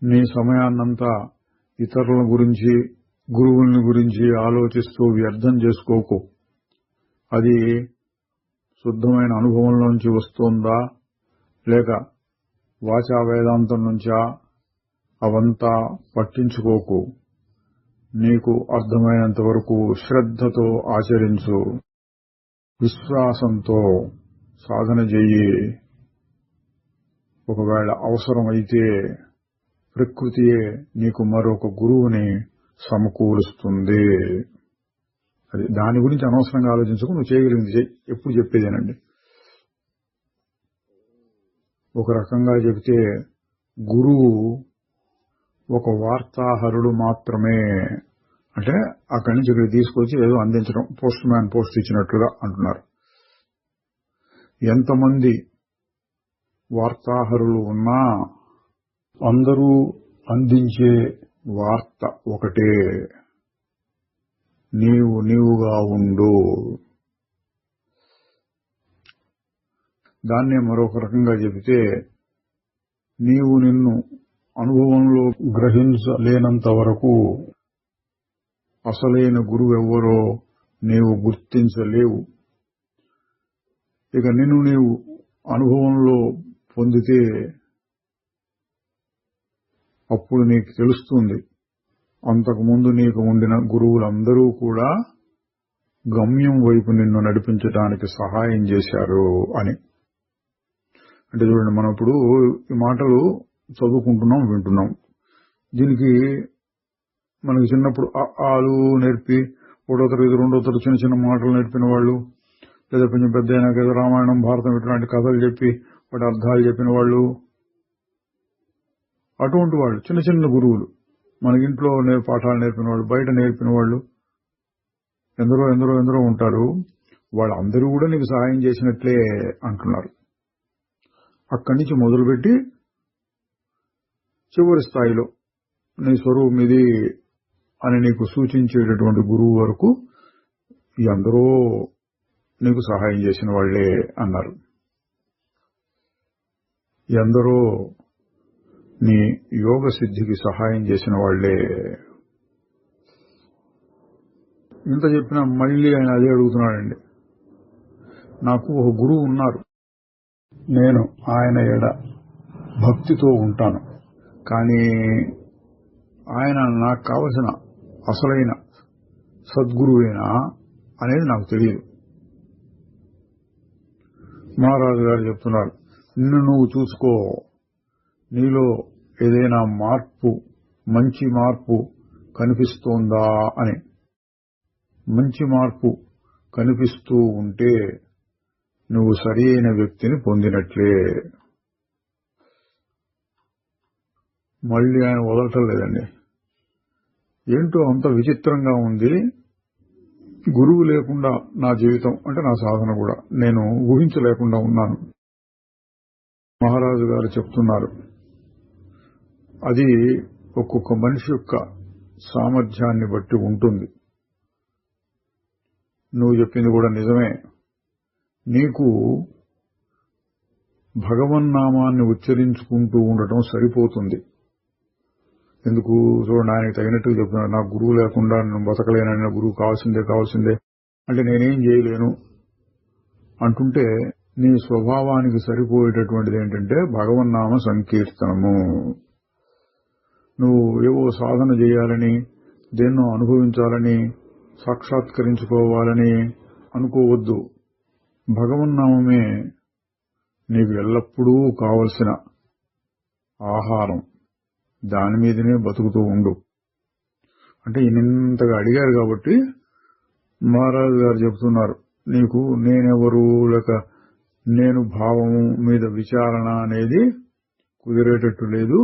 నీ సమయాన్నంతా ఇతరుల గురించి, గురువుల్ని గురించి ఆలోచిస్తూ వ్యర్థం చేసుకోకు. అది శుద్ధమైన అనుభవంలోంచి వస్తోందా లేక వాచా వేదాంతం నుంచా అవంతా పట్టించుకోకు. నీకు అర్థమైనంత వరకు శ్రద్ధతో ఆచరించు, విశ్వాసంతో సాధన చెయ్యి. ఒకవేళ అవసరమైతే ప్రకృతియే నీకు మరొక గురువుని సమకూరుస్తుంది. అది దాని గురించి అనవసరంగా ఆలోచించుకు, నువ్వు చేయగలిగింది చెయ్యి. ఎప్పుడు చెప్పేదేనండి. ఒక రకంగా చెబితే గురువు ఒక వార్తాహరుడు మాత్రమే. అంటే అక్కడి నుంచి ఇక్కడ తీసుకొచ్చి ఏదో అందించడం, పోస్ట్ మ్యాన్ పోస్ట్ ఇచ్చినట్లుగా అంటున్నారు. ఎంతమంది వార్తాహరులు ఉన్నా అందరూ అందించే వార్త ఒకటే, నీవుగా ఉండు. దాన్నే మరొక రకంగా చెబితే, నీవు నిన్ను అనుభవంలో గ్రహించలేనంత వరకు అసలైన గురువెవ్వరో నీవు గుర్తించలేవు. ఇక నిన్ను నీవు అనుభవంలో పొందితే అప్పుడు నీకు తెలుస్తుంది, అంతకుముందు నీకు ఉండిన గురువులందరూ కూడా గమ్యం వైపు నిన్ను నడిపించడానికి సహాయం చేశారు అని. అంటే చూడండి, మనం ఇప్పుడు ఈ మాటలు చదువుకుంటున్నాం, వింటున్నాం. దీనికి మనకి చిన్నప్పుడు ఆలు నేర్పి 1వ తరగతి 2వ తరగతి చిన్న చిన్న మాటలు నేర్పిన వాళ్ళు, లేదా కొంచెం పెద్ద అయినాక ఏదో రామాయణం భారతం ఇట్లాంటి కథలు చెప్పి వాటి అర్థాలు చెప్పిన వాళ్ళు, అటువంటి వాళ్ళు చిన్న చిన్న గురువులు, మన ఇంట్లో పాఠాలు నేర్పిన వాళ్ళు, బయట నేర్పిన వాళ్ళు ఎందరో ఎందరో ఎందరో ఉంటారు. వాళ్ళందరూ కూడా నీకు సహాయం చేసినట్లే అంటున్నారు. అక్కడి నుంచి మొదలుపెట్టి చివరి స్థాయిలో నీ స్వరూపం ఇది అని నీకు సూచించేటటువంటి గురువు వరకు అందరూ నీకు సహాయం చేసిన వాళ్లే అన్నారు. ఎందరో నీ యోగ సిద్ధికి సహాయం చేసిన వాళ్లే. ఇంత చెప్పినా మళ్ళీ ఆయన అదే అడుగుతున్నాడండి. నాకు ఒక గురువు ఉన్నారు, నేను ఆయన ఎడ భక్తితో ఉంటాను, కానీ ఆయన నాకు కావలసిన అసలైన సద్గురువేనా అనేది నాకు తెలియదు. మహారాజు గారు చెప్తున్నారు, నిన్ను నువ్వు చూసుకో, నీలో ఏదైనా మార్పు, మంచి మార్పు కనిపిస్తోందా అని. మంచి మార్పు కనిపిస్తూ ఉంటే నువ్వు సరైన వ్యక్తిని పొందినట్లే. మళ్ళీ ఆయన వదలటం లేదండి. ఏంటో అంత విచిత్రంగా ఉంది. గురువు లేకుండా నా జీవితం అంటే నా సాధన కూడా నేను ఊహించలేకుండా ఉన్నాను. మహారాజు గారు చెప్తున్నారు, అది ఒక్కొక్క మనిషి యొక్క సామర్థ్యాన్ని బట్టి ఉంటుంది. నువ్వు చెప్పింది కూడా నిజమే. నీకు భగవన్నామాన్ని ఉచ్చరించుకుంటూ ఉండటం సరిపోతుంది. ఎందుకు చూడండి, ఆయనకు తగినట్టుగా చెప్తున్నాడు, నాకు గురువు లేకుండా నేను బతకలేనని, గురువు కావాల్సిందే అంటే నేనేం చేయలేను అంటుంటే, నీ స్వభావానికి సరిపోయేటటువంటిది ఏంటంటే భగవన్నామ సంకీర్తనము. నువ్వు ఏవో సాధన చేయాలని, దేన్నో అనుభవించాలని, సాక్షాత్కరించుకోవాలని అనుకోవద్దు. భగవన్నామమే నీకు ఎల్లప్పుడూ కావలసిన ఆహారం, దాని మీదనే బతుకుతూ ఉండు అంటే ఇంతగా అడిగారు కాబట్టి మహారాజు గారు చెబుతున్నారు, నీకు నేనెవరు లేక నేను భావము మీద విచారణ అనేది కుదిరేటట్టు లేదు,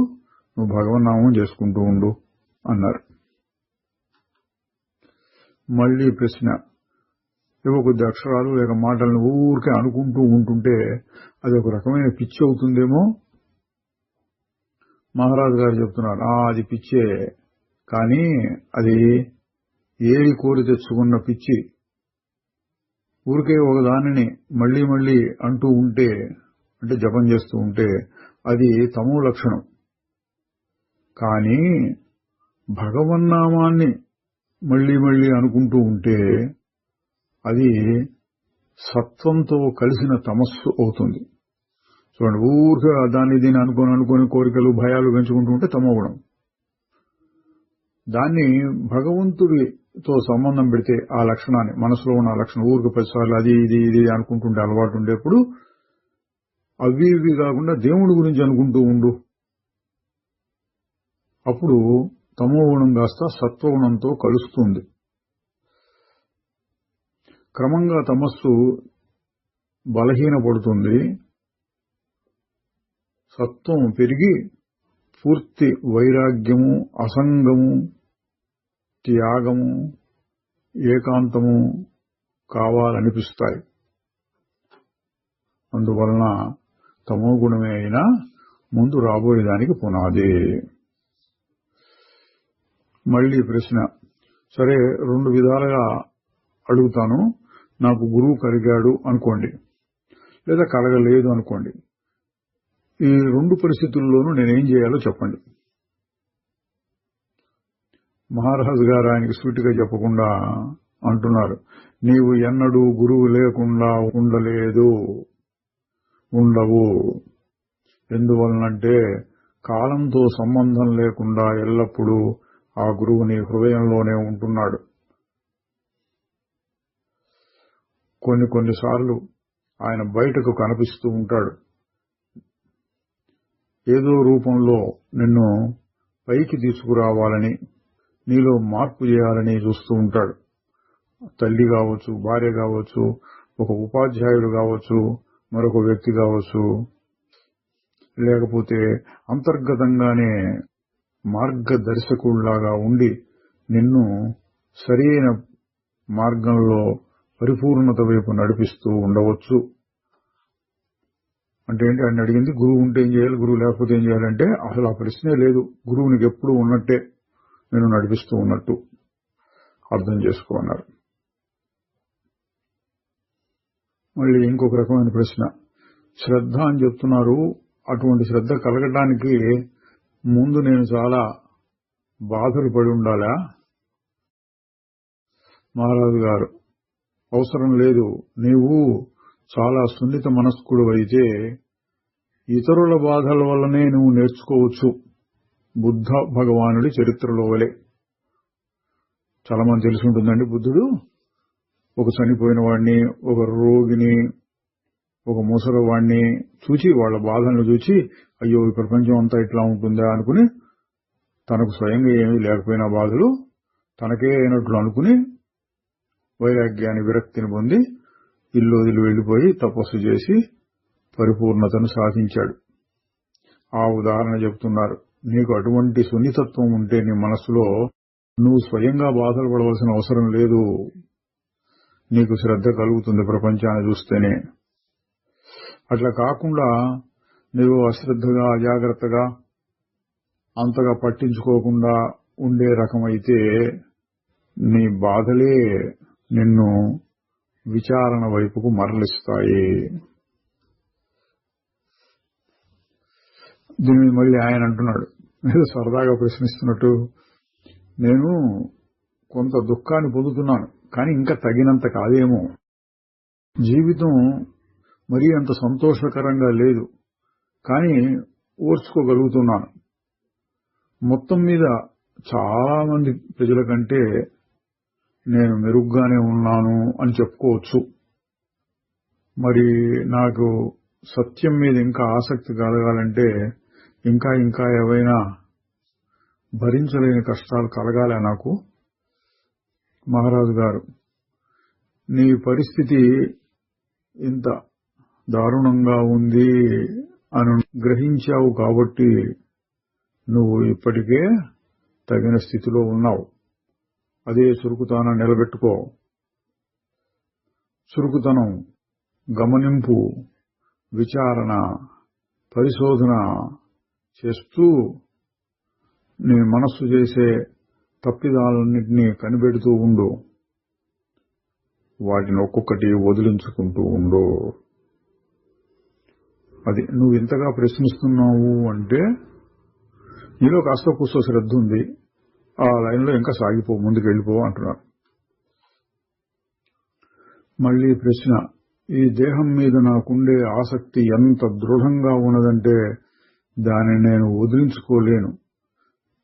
నువ్వు భగవన్నామం చేసుకుంటూ ఉండు అన్నారు. మళ్లీ ప్రశ్న, ఏవో కొద్ది అక్షరాలు లేక మాటలను ఊరికే అనుకుంటూ ఉంటుంటే అది ఒక రకమైన పిచ్చి అవుతుందేమో. మహారాజు గారు చెప్తున్నారు, అది పిచ్చే, కానీ అది ఏది కోరి తెచ్చుకున్న పిచ్చి. ఊరికే ఒక దానిని మళ్లీ మళ్లీ అంటూ ఉంటే, అంటే జపం చేస్తూ ఉంటే అది తమో లక్షణం. కానీ భగవన్నామాన్ని మళ్లీ మళ్లీ అనుకుంటూ ఉంటే అది సత్వంతో కలిసిన తమస్సు అవుతుంది. చూడండి, ఊరికే దాన్ని దీన్ని అనుకొని కోరికలు భయాలు పెంచుకుంటూ ఉంటే తమోగుణం. దాన్ని భగవంతుడితో సంబంధం పెడితే ఆ లక్షణాన్ని, మనసులో ఉన్న లక్షణం, ఊరికి 10 సార్లు అది ఇది అనుకుంటుంటే అలవాటు ఉండేప్పుడు అవి ఇవి కాకుండా దేవుడి గురించి అనుకుంటూ ఉండు. అప్పుడు తమోగుణం కాస్త సత్వగుణంతో కలుస్తుంది. క్రమంగా తమస్సు బలహీనపడుతుంది, సత్వం పెరిగి పూర్తి వైరాగ్యము, అసంగము, త్యాగము, ఏకాంతము కావాలనిపిస్తాయి. అందువలన తమో గుణమే అయినా ముందు రాబోయేదానికి పునాది. మళ్ళీ ప్రశ్న. సరే, 2 విధాలుగా అడుగుతాను. నాకు గురువు కలిగాడు అనుకోండి, లేదా కలగలేదు అనుకోండి. ఈ 2 పరిస్థితుల్లోనూ నేనేం చేయాలో చెప్పండి. మహారాజు గారు ఆయనకి సూటిగా చెప్పకుండా అంటున్నారు, నీవు ఎన్నడూ గురువు లేకుండా ఉండవు. ఎందువలనంటే కాలంతో సంబంధం లేకుండా ఎల్లప్పుడూ ఆ గురువు నీ హృదయంలోనే ఉంటున్నాడు. కొన్నిసార్లు ఆయన బయటకు కనిపిస్తూ ఉంటాడు. ఏదో రూపంలో నిన్ను పైకి తీసుకురావాలని, నీలో మార్పు చేయాలని చూస్తూ ఉంటాడు. తల్లి కావచ్చు, భార్య కావచ్చు, ఒక ఉపాధ్యాయుడు కావచ్చు, మరొక వ్యక్తి కావచ్చు, లేకపోతే అంతర్గతంగానే మార్గదర్శకుల్లాగా ఉండి నిన్ను సరైన మార్గంలో పరిపూర్ణత వైపు నడిపిస్తూ ఉండవచ్చు. అంటే ఏంటి ఆయన అడిగింది? గురువు ఉంటే ఏం చేయాలి, గురువు లేకపోతే ఏం చేయాలంటే అసలు ఆ ప్రశ్నే లేదు. గురువు నీకు ఎప్పుడు ఉన్నట్టే, నేను నడిపిస్తూ ఉన్నట్టు అర్థం చేసుకోన్నారు. మళ్ళీ ఇంకొక రకమైన ప్రశ్న. శ్రద్ధ అని చెప్తున్నారు. అటువంటి శ్రద్ధ కలగడానికి ముందు నేను చాలా బాధలు పడి ఉండాలా? మహారాజు గారు, అవసరం లేదు. నీవు చాలా సున్నిత మనస్కుడు అయితే ఇతరుల బాధల వల్లనే నువ్వు నేర్చుకోవచ్చు. బుద్ధ భగవానుడి చరిత్రలో వలె. చాలా మంది తెలిసి ఉంటుందండి. బుద్ధుడు ఒక చనిపోయిన వాడిని, ఒక రోగిని, ఒక ముసలివాడిని చూచి, వాళ్ళ బాధలను చూచి, అయ్యో ఈ ప్రపంచం అంతా ఇట్లా ఉంటుందా అనుకుని, తనకు స్వయంగా ఏమీ లేకపోయినా బాధలు తనకే అయినట్లు అనుకుని వైరాగ్యాన్ని, విరక్తిని పొంది ఇల్లు వదిలి వెళ్లిపోయి తపస్సు చేసి పరిపూర్ణతను సాధించాడు. ఆ ఉదాహరణ చెబుతున్నారు. నీకు అటువంటి సున్నితత్వం ఉంటే నీ మనసులో, నువ్వు స్వయంగా బాధలు పడవలసిన అవసరం లేదు. నీకు శ్రద్ధ కలుగుతుంది ప్రపంచాన్ని చూస్తేనే. అట్లా కాకుండా నీవు అశ్రద్ధగా, అజాగ్రత్తగా, అంతగా పట్టించుకోకుండా ఉండే రకమైతే నీ బాధలే నిన్ను విచారణ వైపుకు మరలిస్తాయి. దీన్ని మళ్ళీ ఆయన అంటున్నాడు, ఏదో సరదాగా ప్రశ్నిస్తున్నట్టు, నేను కొంత దుఃఖాన్ని పొందుతున్నాను, కానీ ఇంకా తగినంత కాదేమో. జీవితం మరీ అంత సంతోషకరంగా లేదు, కానీ ఓర్చుకోగలుగుతున్నాను. మొత్తం మీద చాలా మంది ప్రజల కంటే నేను మెరుగ్గానే ఉన్నాను అని చెప్పుకోవచ్చు. మరి నాకు సత్యం మీద ఇంకా ఆసక్తి కలగాలంటే ఇంకా ఏవైనా భరించలేని కష్టాలు కలగాలే నాకు? మహారాజు గారు, నీ పరిస్థితి ఇంత దారుణంగా ఉంది అని గ్రహించావు కాబట్టి నువ్వు ఇప్పటికే తగిన స్థితిలో ఉన్నావు. అదే చురుకుతనం నిలబెట్టుకో. చురుకుతనం, గమనింపు, విచారణ, పరిశోధన చేస్తూ నీ మనస్సు చేసే తప్పిదాలన్నింటినీ కనిపెడుతూ ఉండు. వాటిని ఒక్కొక్కటి వదిలించుకుంటూ ఉండు. అది నువ్వు ఇంతగా ప్రశ్నిస్తున్నావు అంటే నీలో కాస్త కూస్తో శ్రద్ధ ఉంది. ఆ లైన్లో ఇంకా సాగిపో, ముందుకు వెళ్ళిపో అంటున్నారు. మళ్ళీ ప్రశ్న. ఈ దేహం మీద నాకుండే ఆసక్తి ఎంత దృఢంగా ఉన్నదంటే దానిని నేను వదిలించుకోలేను.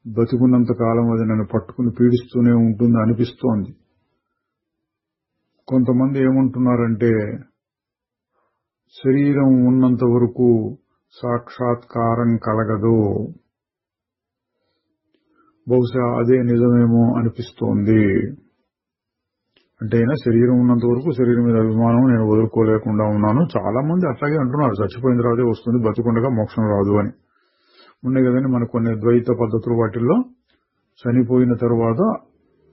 బతికున్నంత కాలం అది నన్ను పట్టుకుని పీడిస్తూనే ఉంటుంది అనిపిస్తోంది. కొంతమంది ఏమంటున్నారంటే, శరీరం ఉన్నంత వరకు సాక్షాత్కారం కలగదు. బహుశా అదే నిజమేమో అనిపిస్తోంది. అంటే అయినా శరీరం ఉన్నంత వరకు శరీరం మీద అభిమానం నేను వదులుకోలేకుండా ఉన్నాను. చాలా మంది అట్లాగే అంటున్నారు, చచ్చిపోయిన తర్వాతే వస్తుంది, బతికుండగా మోక్షం రాదు అని. ఉన్నాయి కదండి మన కొన్ని ద్వైత పద్ధతులు. వాటిల్లో చనిపోయిన తర్వాత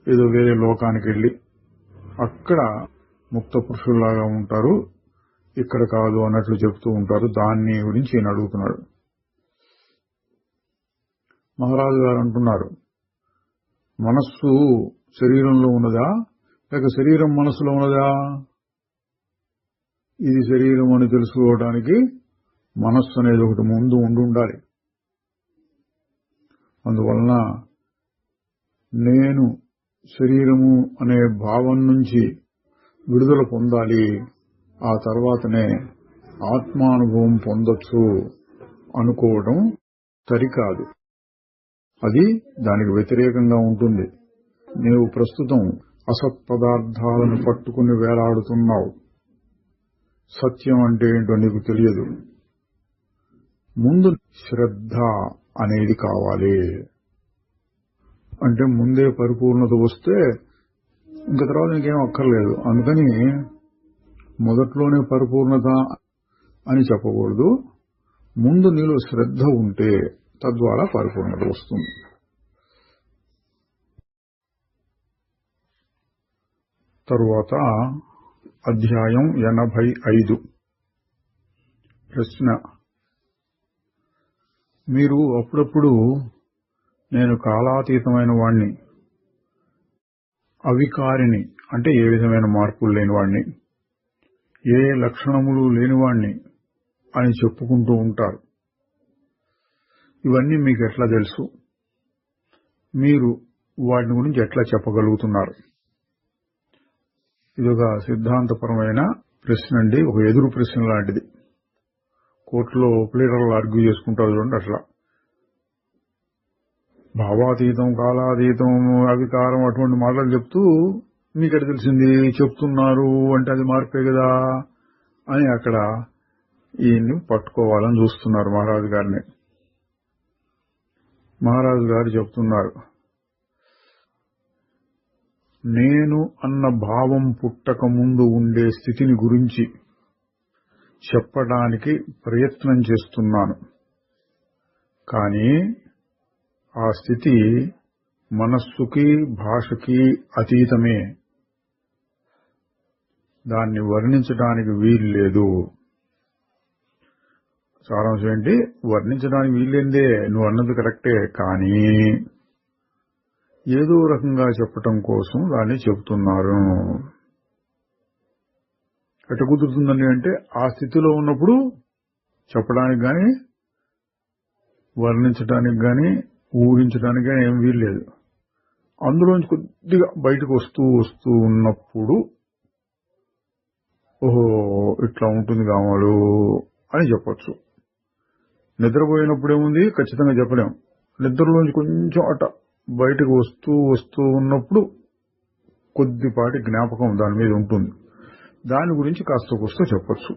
ఏదో వేరే లోకానికి వెళ్ళి అక్కడ ముక్త పురుషుల్లాగా ఉంటారు, ఇక్కడ కాదు అన్నట్లు చెప్తూ ఉంటారు. దాన్ని గురించి ఈయన అడుగుతున్నాడు. మహారాజు గారు అంటున్నారు, మనస్సు శరీరంలో ఉన్నదా లేక శరీరం మనస్సులో ఉన్నదా? ఇది శరీరం అని తెలుసుకోవడానికి మనస్సు అనేది ఒకటి ముందు ఉండాలి. అందువలన నేను శరీరము అనే భావం నుంచి విడుదల పొందాలి, ఆ తర్వాతనే ఆత్మానుభవం పొందొచ్చు అనుకోవడం సరికాదు. అది దానికి వ్యతిరేకంగా ఉంటుంది. నీవు ప్రస్తుతం అసత్ పదార్థాలను పట్టుకుని వేలాడుతున్నావు. సత్యం అంటే ఏంటో నీకు తెలియదు. ముందు శ్రద్ధ అనేది కావాలి. అంటే ముందే పరిపూర్ణత వస్తే ఇంక తర్వాత ఇంకేం అక్కర్లేదు. అందుకని మొదట్లోనే పరిపూర్ణత అని చెప్పకూడదు. ముందు నీలో శ్రద్ధ ఉంటే తద్వారా పరిపూర్ణత వస్తుంది. తరువాత అధ్యాయం 85. ప్రశ్న: మీరు అప్పుడప్పుడు నేను కాలాతీతమైన వాణ్ణి, అవికారిని అంటే ఏ విధమైన మార్పులు లేనివాణ్ణి, ఏ లక్షణములు లేనివాణ్ణి అని చెప్పుకుంటూ ఉంటారు. ఇవన్నీ మీకు ఎట్లా తెలుసు? మీరు వాటిని గురించి ఎట్లా చెప్పగలుగుతున్నారు? ఇదొక సిద్ధాంతపరమైన ప్రశ్న అండి, ఒక ఎదురు ప్రశ్న లాంటిది. కోర్టులో ప్లేడర్లు ఆర్గ్యూ చేసుకుంటారు చూడండి, అట్లా. భావాతీతం, కాలాతీతం, అవికారం అటువంటి మాటలు చెప్తూ మీకెట తెలిసింది చెప్తున్నారు అంటే అది మార్పే కదా అని అక్కడ ఈయన్ని పట్టుకోవాలని చూస్తున్నారు మహారాజు గారిని. మహారాజు గారు చెప్తున్నారు, నేను అన్న భావం పుట్టక ముందు ఉండే స్థితిని గురించి చెప్పడానికి ప్రయత్నం చేస్తున్నాను. కానీ ఆ స్థితి మనస్సుకి భాషకి అతీతమే. దాన్ని వర్ణించడానికి వీల్లేదు. సారాంశం ఏంటి? వర్ణించడానికి వీల్లేందే, నువ్వు అన్నది కరెక్టే, కానీ ఏదో రకంగా చెప్పటం కోసం దాన్ని చెబుతున్నారు. ఎట్ట కుదురుతుందండి అంటే ఆ స్థితిలో ఉన్నప్పుడు చెప్పడానికి గాని, వర్ణించడానికి గాని, ఊహించడానికి గాని ఏం వీల్లేదు. అందులోంచి కొద్దిగా బయటకు వస్తూ ఉన్నప్పుడు ఓహో ఇట్లా ఉంటుంది కావాలు అని చెప్పొచ్చు. నిద్రపోయినప్పుడు ఏముంది, ఖచ్చితంగా చెప్పలేం. నిద్రలోంచి కొంచెం అట బయటకు వస్తూ ఉన్నప్పుడు కొద్దిపాటి జ్ఞాపకం దాని మీద ఉంటుంది. దాని గురించి కాస్త కూస్త చెప్పొచ్చు.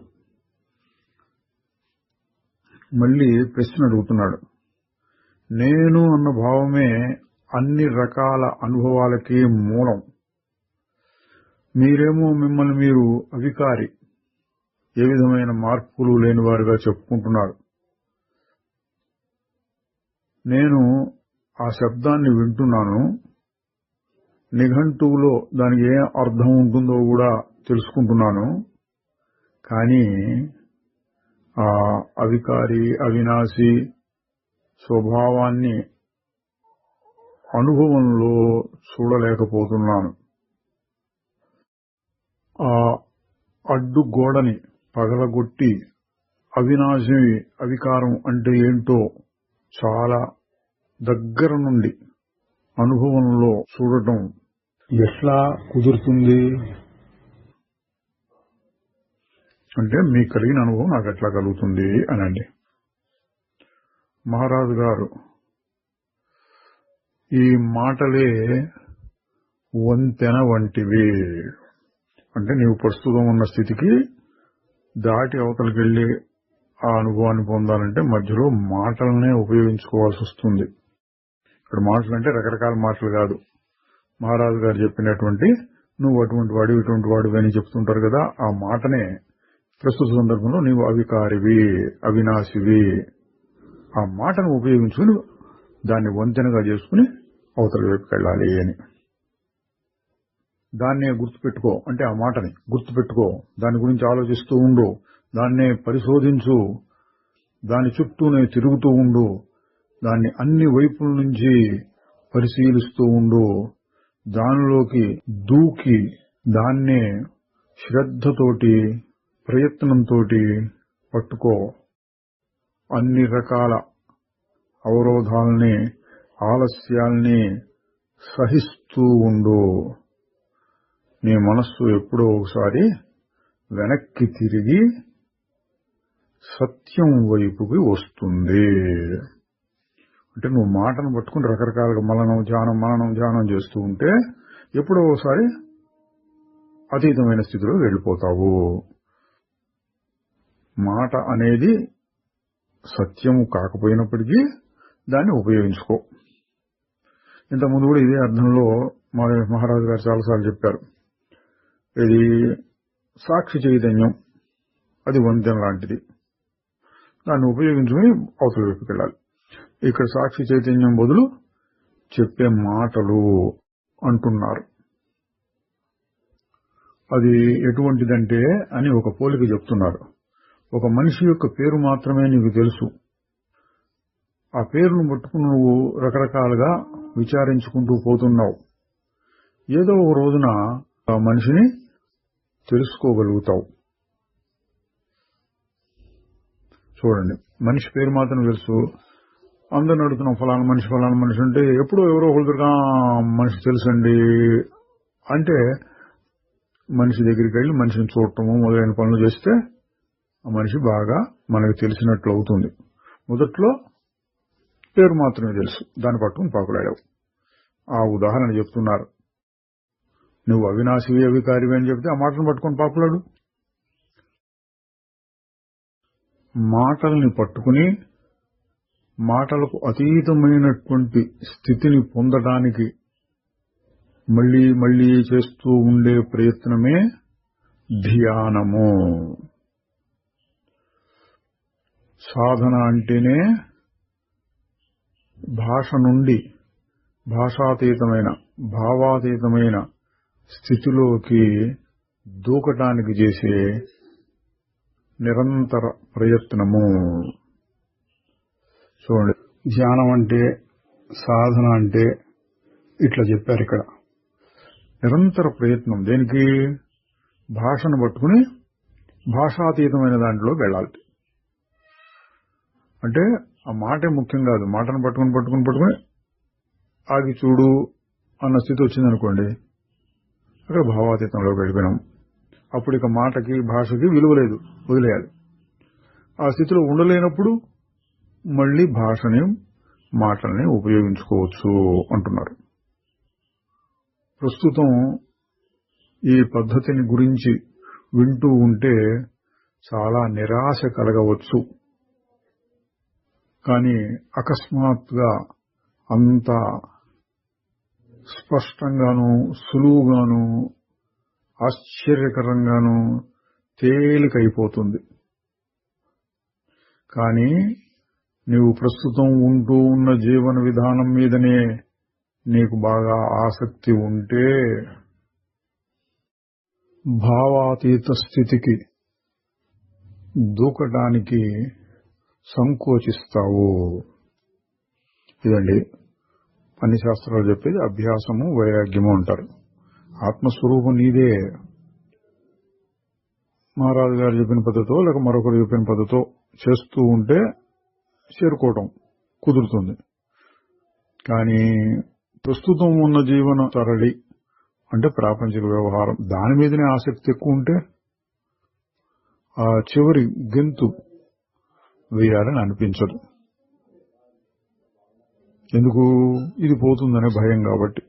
మళ్ళీ ప్రశ్న అడుగుతున్నాడు, నేను అన్న భావమే అన్ని రకాల అనుభవాలకి మూలం. మీరేమో మిమ్మల్ని మీరు అవికారి, ఏ విధమైన మార్పులు లేనివారుగా చెప్పుకుంటున్నారు. నేను ఆ శబ్దాన్ని వింటున్నాను, నిఘంటువులో దానికి ఏ అర్థం ఉంటుందో కూడా తెలుసుకుంటున్నాను. కానీ ఆ అవికారి, అవినాశి స్వభావాన్ని అనుభవంలో చూడలేకపోతున్నాను. ఆ అడ్డుగోడని పగలగొట్టి అవినాశి, అవికారం అంటే ఏంటో చాలా దగ్గర నుండి అనుభవంలో చూడటం ఎట్లా కుదురుతుంది అంటే, మీకు కలిగిన అనుభవం నాకు ఎట్లా కలుగుతుంది అనండి. మహారాజు గారు, ఈ మాటలే వంతెన వంటివి. అంటే నీవు ప్రస్తుతం ఉన్న స్థితికి దాటి అవతలకి వెళ్లి ఆ అనుభవాన్ని పొందాలంటే మధ్యలో మాటలనే ఉపయోగించుకోవాల్సి వస్తుంది. ఇక్కడ మాటలు అంటే రకరకాల మాటలు కాదు. మహారాజు గారు చెప్పినటువంటి నువ్వు అటువంటి వాడు ఇటువంటి వాడు అని చెప్తుంటారు కదా, ఆ మాటనే ప్రస్తుత సందర్భంలో నీవు అవికారివి, అవినాశివి, ఆ మాటను ఉపయోగించుకుని దాన్ని వంతెనగా చేసుకుని అవతల వైపుకి వెళ్ళాలి అని. దాన్నే గుర్తుపెట్టుకో, అంటే ఆ మాటని గుర్తుపెట్టుకో, దాని గురించి ఆలోచిస్తూ ఉండు, దాన్నే పరిశోధించు, దాని చుట్టూనే తిరుగుతూ ఉండు, దాన్ని అన్ని వైపుల నుంచి పరిశీలిస్తూ ఉండు, దానిలోకి దూకి దాన్నే శ్రద్ధతోటి ప్రయత్నంతోటి పట్టుకో. అన్ని రకాల అవరోధాలని ఆలస్యాల్ని సహిస్తూ ఉండు. నీ మనస్సు ఎప్పుడో ఒకసారి వెనక్కి తిరిగి సత్యం వైపుకి వస్తుంది. అంటే నువ్వు మాటను పట్టుకుని రకరకాలుగా మననం ధ్యానం చేస్తూ ఉంటే ఎప్పుడో ఒకసారి అతీతమైన స్థితిలో వెళ్ళిపోతావు. మాట అనేది సత్యము కాకపోయినప్పటికీ దాన్ని ఉపయోగించుకో. ఇంతకుముందు కూడా ఇదే అర్థంలో మహారాజు గారు చాలాసార్లు చెప్పారు. ఇది సాక్షి చైతన్యం, అది వంతెన లాంటిది, దాన్ని ఉపయోగించుకుని అవతల వైపుకి వెళ్ళాలి. ఇక్కడ సాక్షి చైతన్యం బదులు చెప్పే మాటలు అంటున్నారు. అది ఎటువంటిదంటే అని ఒక పోలిక చెప్తున్నారు. ఒక మనిషి యొక్క పేరు మాత్రమే నీకు తెలుసు. ఆ పేరును పట్టుకుని నువ్వు రకరకాలుగా విచారించుకుంటూ పోతున్నావు. ఏదో ఒక రోజున ఆ మనిషిని తెలుసుకోగలుగుతావు. చూడండి, మనిషి పేరు మాత్రం తెలుసు, అందరిని అడుగుతున్నాం ఫలానా మనిషి అంటే ఎప్పుడో ఎవరో ఒకరిగా మనిషి తెలుసండి అంటే మనిషి దగ్గరికి వెళ్ళి మనిషిని చూడటము మొదలైన పనులు చేస్తే ఆ మనిషి బాగా మనకు తెలిసినట్లు అవుతుంది. మొదట్లో పేరు మాత్రమే తెలుసు, దాన్ని పట్టుకుని పాకులాడావు. ఆ ఉదాహరణ చెప్తున్నారు. నువ్వు అవినాశివి అవికారివి అని చెప్తే ఆ మాటను పట్టుకుని పాకులాడు. మాటల్ని పట్టుకుని మాటలకు అతీతమైనటువంటి స్థితిని పొందడానికి మళ్లీ మళ్లీ చేస్తూ ఉండే ప్రయత్నమే ధ్యానము. సాధన అంటేనే భాష నుండి భాషాతీతమైన భావాతీతమైన స్థితిలోకి దూకటానికి చేసే నిరంతర ప్రయత్నము. చూడండి, ధ్యానం అంటే సాధన అంటే ఇట్లా చెప్పారు ఇక్కడ. నిరంతర ప్రయత్నం దేనికి? భాషను పట్టుకుని భాషాతీతమైన దాంట్లోకి వెళ్ళాలి. అంటే ఆ మాటే ముఖ్యం కాదు, మాటను పట్టుకుని ఆగి చూడు అన్న స్థితి వచ్చిందనుకోండి, అక్కడ భావాతీతంలోకి వెళ్ళిపోయినాం. అప్పుడు ఇక మాటకి భాషకి విలువ లేదు, వదిలేయాలి. ఆ స్థితిలో ఉండలేనప్పుడు మళ్లీ భాషని మాటల్ని ఉపయోగించుకోవచ్చు అంటున్నారు. ప్రస్తుతం ఈ పద్ధతిని గురించి వింటూ ఉంటే చాలా నిరాశ కలగవచ్చు. కానీ అకస్మాత్తుగా అంత స్పష్టంగాను సులువుగాను ఆశ్చర్యకరంగాను తేలికైపోతుంది. కానీ నీవు ప్రస్తుతం ఉంటూ ఉన్న జీవన విధానం మీదనే నీకు బాగా ఆసక్తి ఉంటే భావాతీత స్థితికి దూకడానికి సంకోచిస్తావు. ఇదండి అన్ని శాస్త్రాలు చెప్పేది. అభ్యాసము వైరాగ్యము అంటారు. ఆత్మస్వరూపం నీదే. మహారాజు గారు చెప్పిన పద్ధతితో లేక మరొకరు చెప్పిన పద్ధతితో చేస్తూ ఉంటే చేరుకోవటం కుదురుతుంది. కానీ ప్రస్తుతం ఉన్న జీవన తరలి అంటే ప్రాపంచిక వ్యవహారం దాని మీదనే ఆసక్తి ఎక్కువ ఉంటే ఆ చివరి గెంతు వేయాలని అనిపించదు. ఎందుకు? ఇది పోతుందనే భయం కాబట్టి.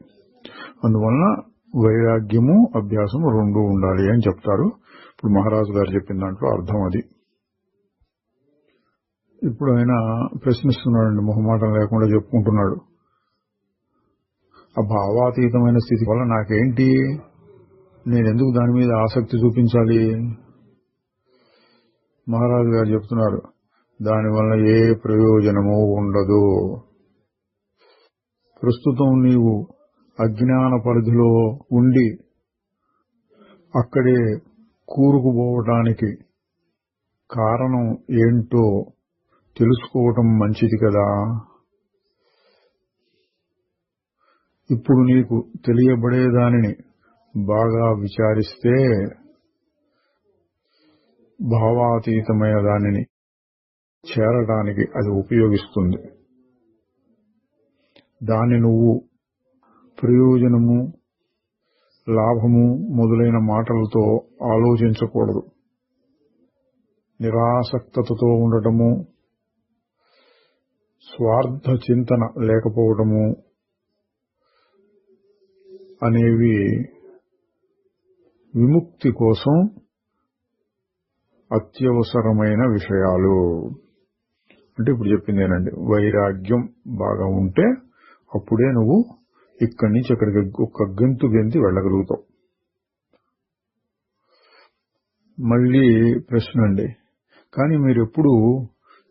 అందువలన వైరాగ్యము అభ్యాసము రెండూ ఉండాలి అని చెప్తారు. ఇప్పుడు మహారాజు గారు చెప్పిన దాంట్లో అర్థం అది. ఇప్పుడు ఆయన ప్రశ్నిస్తున్నాడండి, మొహమాటం లేకుండా చెప్పుకుంటున్నాడు. ఆ భావాతీతమైన స్థితి వల్ల నాకేంటి, నేనెందుకు దాని మీద ఆసక్తి చూపించాలి? మహారాజు గారు చెప్తున్నారు, దానివల్ల ఏ ప్రయోజనము ఉండదు. ప్రస్తుతం నీవు అజ్ఞాన పరిధిలో ఉండి అక్కడే కూరుకుపోవడానికి కారణం ఏంటో తెలుసుకోవటం మంచిది కదా. ఇప్పుడు నీకు తెలియబడేదానిని బాగా విచారిస్తే భావాతీతమైన దానిని చేరడానికి అది ఉపయోగిస్తుంది. దాన్ని నువ్వు ప్రయోజనము, లాభము మొదలైన మాటలతో ఆలోచించకూడదు. నిరాసక్తతతో ఉండటము, స్వార్థ చింతన లేకపోవటము అనేవి విముక్తి కోసం అత్యవసరమైన విషయాలు. అంటే ఇప్పుడు చెప్పిందేనండి, వైరాగ్యం బాగా ఉంటే అప్పుడే నువ్వు ఇక్కడి నుంచి అక్కడికి ఒక గెంతి వెళ్ళగలుగుతావు. మళ్ళీ ప్రశ్న అండి, కానీ మీరు ఎప్పుడు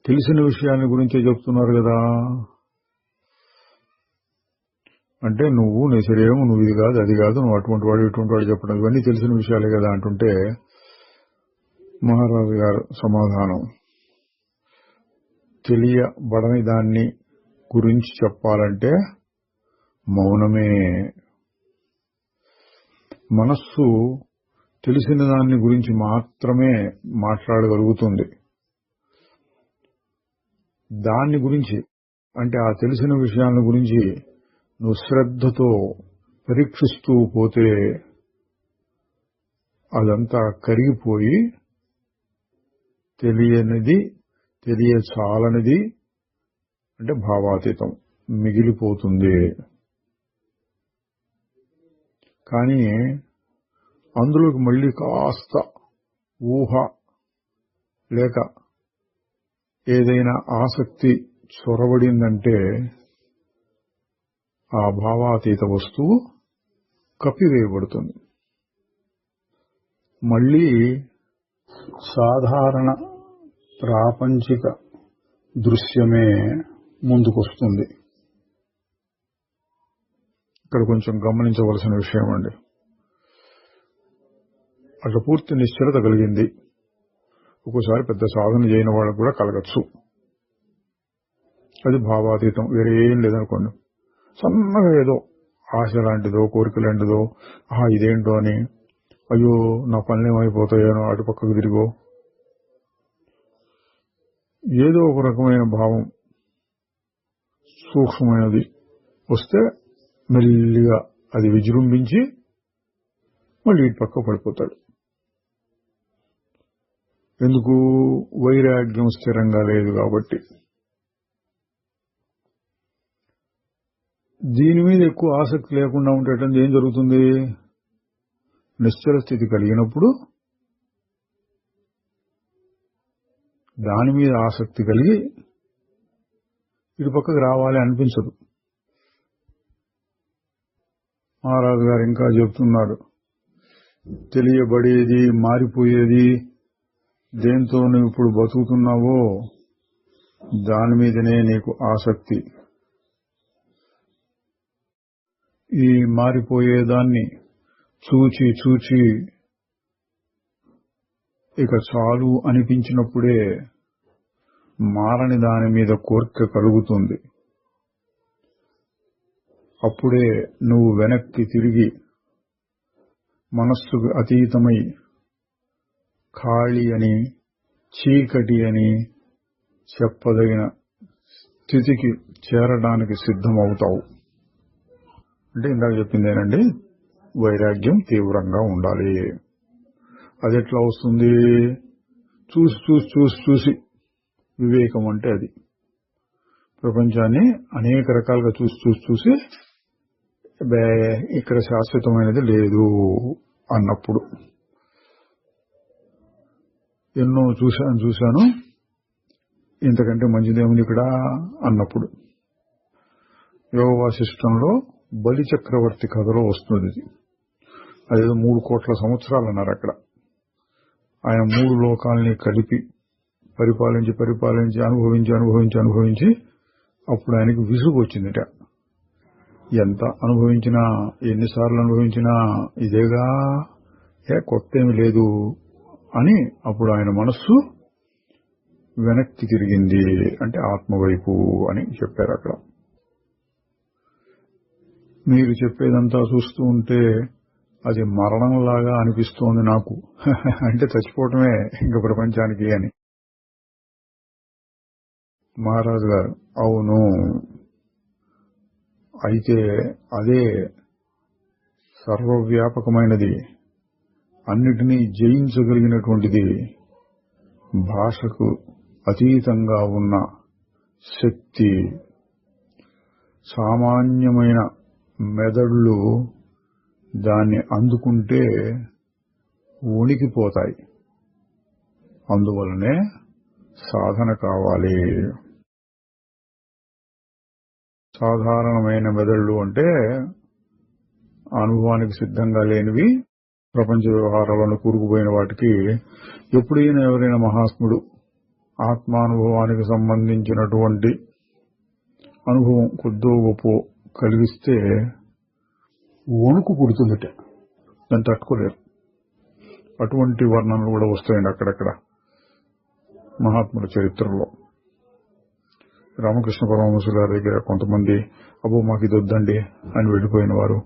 తెలిసిన విషయాల గురించే చెప్తున్నారు కదా. అంటే నువ్వు నీ శరీరం, నువ్వు ఇది కాదు అది కాదు, నువ్వు అటువంటి వాడు ఇటువంటి వాడు చెప్పడం ఇవన్నీ తెలిసిన విషయాలే కదా అంటుంటే మహారాజు గారు సమాధానం, తెలియబడని దాన్ని గురించి చెప్పాలంటే మౌనమే. మనస్సు తెలిసిన దాన్ని గురించి మాత్రమే మాట్లాడగలుగుతుంది. దాన్ని గురించి అంటే ఆ తెలిసిన విషయాల గురించి నువ్వు శ్రద్ధతో పరీక్షిస్తూ పోతే అదంతా కరిగిపోయి తెలియనిది, తెలియచాలనిది అంటే భావాతీతం మిగిలిపోతుంది. కానీ అందులోకి మళ్ళీ కాస్త ఊహ లేక ఏదైనా ఆసక్తి చొరబడిందంటే ఆ భావాతీత వస్తువు కప్పివేయబడుతుంది. మళ్ళీ సాధారణ ప్రాపంచిక దృశ్యమే ముందుకొస్తుంది. ఇక్కడ కొంచెం గమనించవలసిన విషయం అండి. అట్లా పూర్తి నిశ్చలత కలిగింది. ఒక్కోసారి పెద్ద సాధన చేయని వాళ్ళకు కూడా కలగచ్చు. అది భావాతీతం, వేరే ఏం లేదనుకోండి. సన్నగా ఏదో ఆశ లాంటిదో, కోరిక లాంటిదో, ఇదేంటో అని, అయ్యో నా పనులేమైపోతాయో అటు పక్కకు తిరిగో, ఏదో ఒక రకమైన భావం సూక్ష్మమైనది వస్తే మెల్లిగా అది విజృంభించి మళ్ళీ ఇటు పక్క పడిపోతాడు. ఎందుకు? వైరాగ్యం స్థిరంగా లేదు కాబట్టి. దీని మీద ఎక్కువ ఆసక్తి లేకుండా ఉండేటందుకు ఏం జరుగుతుంది? నిశ్చల స్థితి కలిగినప్పుడు దాని మీద ఆసక్తి కలిగి ఇటు పక్కకు రావాలి అనిపించదు. మహారాజు గారు ఇంకా చెప్తున్నాడు, తెలియబడేది, మారిపోయేది దేంతో నువ్వు ఇప్పుడు బతుకుతున్నావో దాని మీదనే నీకు ఆసక్తి. ఈ మారిపోయేదాన్ని చూచి చూచి ఇక చాలు అనిపించినప్పుడే మారని దాని మీద కోరిక కలుగుతుంది. అప్పుడే నువ్వు వెనక్కి తిరిగి మనస్సుకు అతీతమై ఖాళీ అని, చీకటి అని చెప్పదగిన స్థితికి చేరడానికి సిద్ధమవుతావు. అంటే ఇందాక చెప్పిందేనండి, వైరాగ్యం తీవ్రంగా ఉండాలి. అది ఎట్లా వస్తుంది? చూసి చూసి చూసి చూసి వివేకం అంటే అది. ప్రపంచాన్ని అనేక రకాలుగా చూసి చూసి చూసి ఇక్కడ శాశ్వతమైనది లేదు అన్నప్పుడు, ఎన్నో చూశాను ఇంతకంటే మంచిదేముంది ఇక్కడ అన్నప్పుడు. యోగ వాసిష్టంలో బలి చక్రవర్తి కథలో వస్తుంది ఇది. అదేదో 3 కోట్ల సంవత్సరాలు అన్నారు అక్కడ. ఆయన 3 లోకాలని కలిపి పరిపాలించి పరిపాలించి అనుభవించి అనుభవించి అనుభవించి అప్పుడు ఆయనకి విసుగు వచ్చిందిట. ఎంత అనుభవించినా, ఎన్నిసార్లు అనుభవించినా ఇదేగా, కొత్త ఏమి లేదు అని అప్పుడు ఆయన మనస్సు వెనక్కి తిరిగింది, అంటే ఆత్మవైపు అని చెప్పారు అక్కడ. మీరు చెప్పేదంతా చూస్తూ ఉంటే అది మరణంలాగా అనిపిస్తోంది నాకు. అంటే చచ్చిపోవటమే ఇంక ప్రపంచానికి అని. మహారాజు గారు, అవును, అయితే అదే సర్వవ్యాపకమైనది, అన్నిటినీ జయించగలిగినటువంటిది, భాషకు అతీతంగా ఉన్న శక్తి. సామాన్యమైన మెదళ్ళు దాన్ని అందుకుంటే వణికిపోతాయి. అందువలనే సాధన కావాలి. సాధారణమైన మెదళ్ళు అంటే అనుభవానికి సిద్ధంగా లేనివి, ప్రపంచ వ్యవహారాలను కూరుకుపోయిన వాటికి ఎప్పుడైనా ఎవరైనా మహాత్ముడు ఆత్మానుభవానికి సంబంధించినటువంటి అనుభవం కొద్దో గొప్ప కలిగిస్తే వణుకు పుడుతుందట, దాన్ని తట్టుకోలేరు. అటువంటి వర్ణనలు కూడా వస్తాయండి అక్కడక్కడ మహాత్ముల చరిత్రలో. రామకృష్ణ పరమహంస గారి దగ్గర కొంతమంది అబ్బో మాకు ఇది వద్దండి అని వెళ్ళిపోయిన వారు,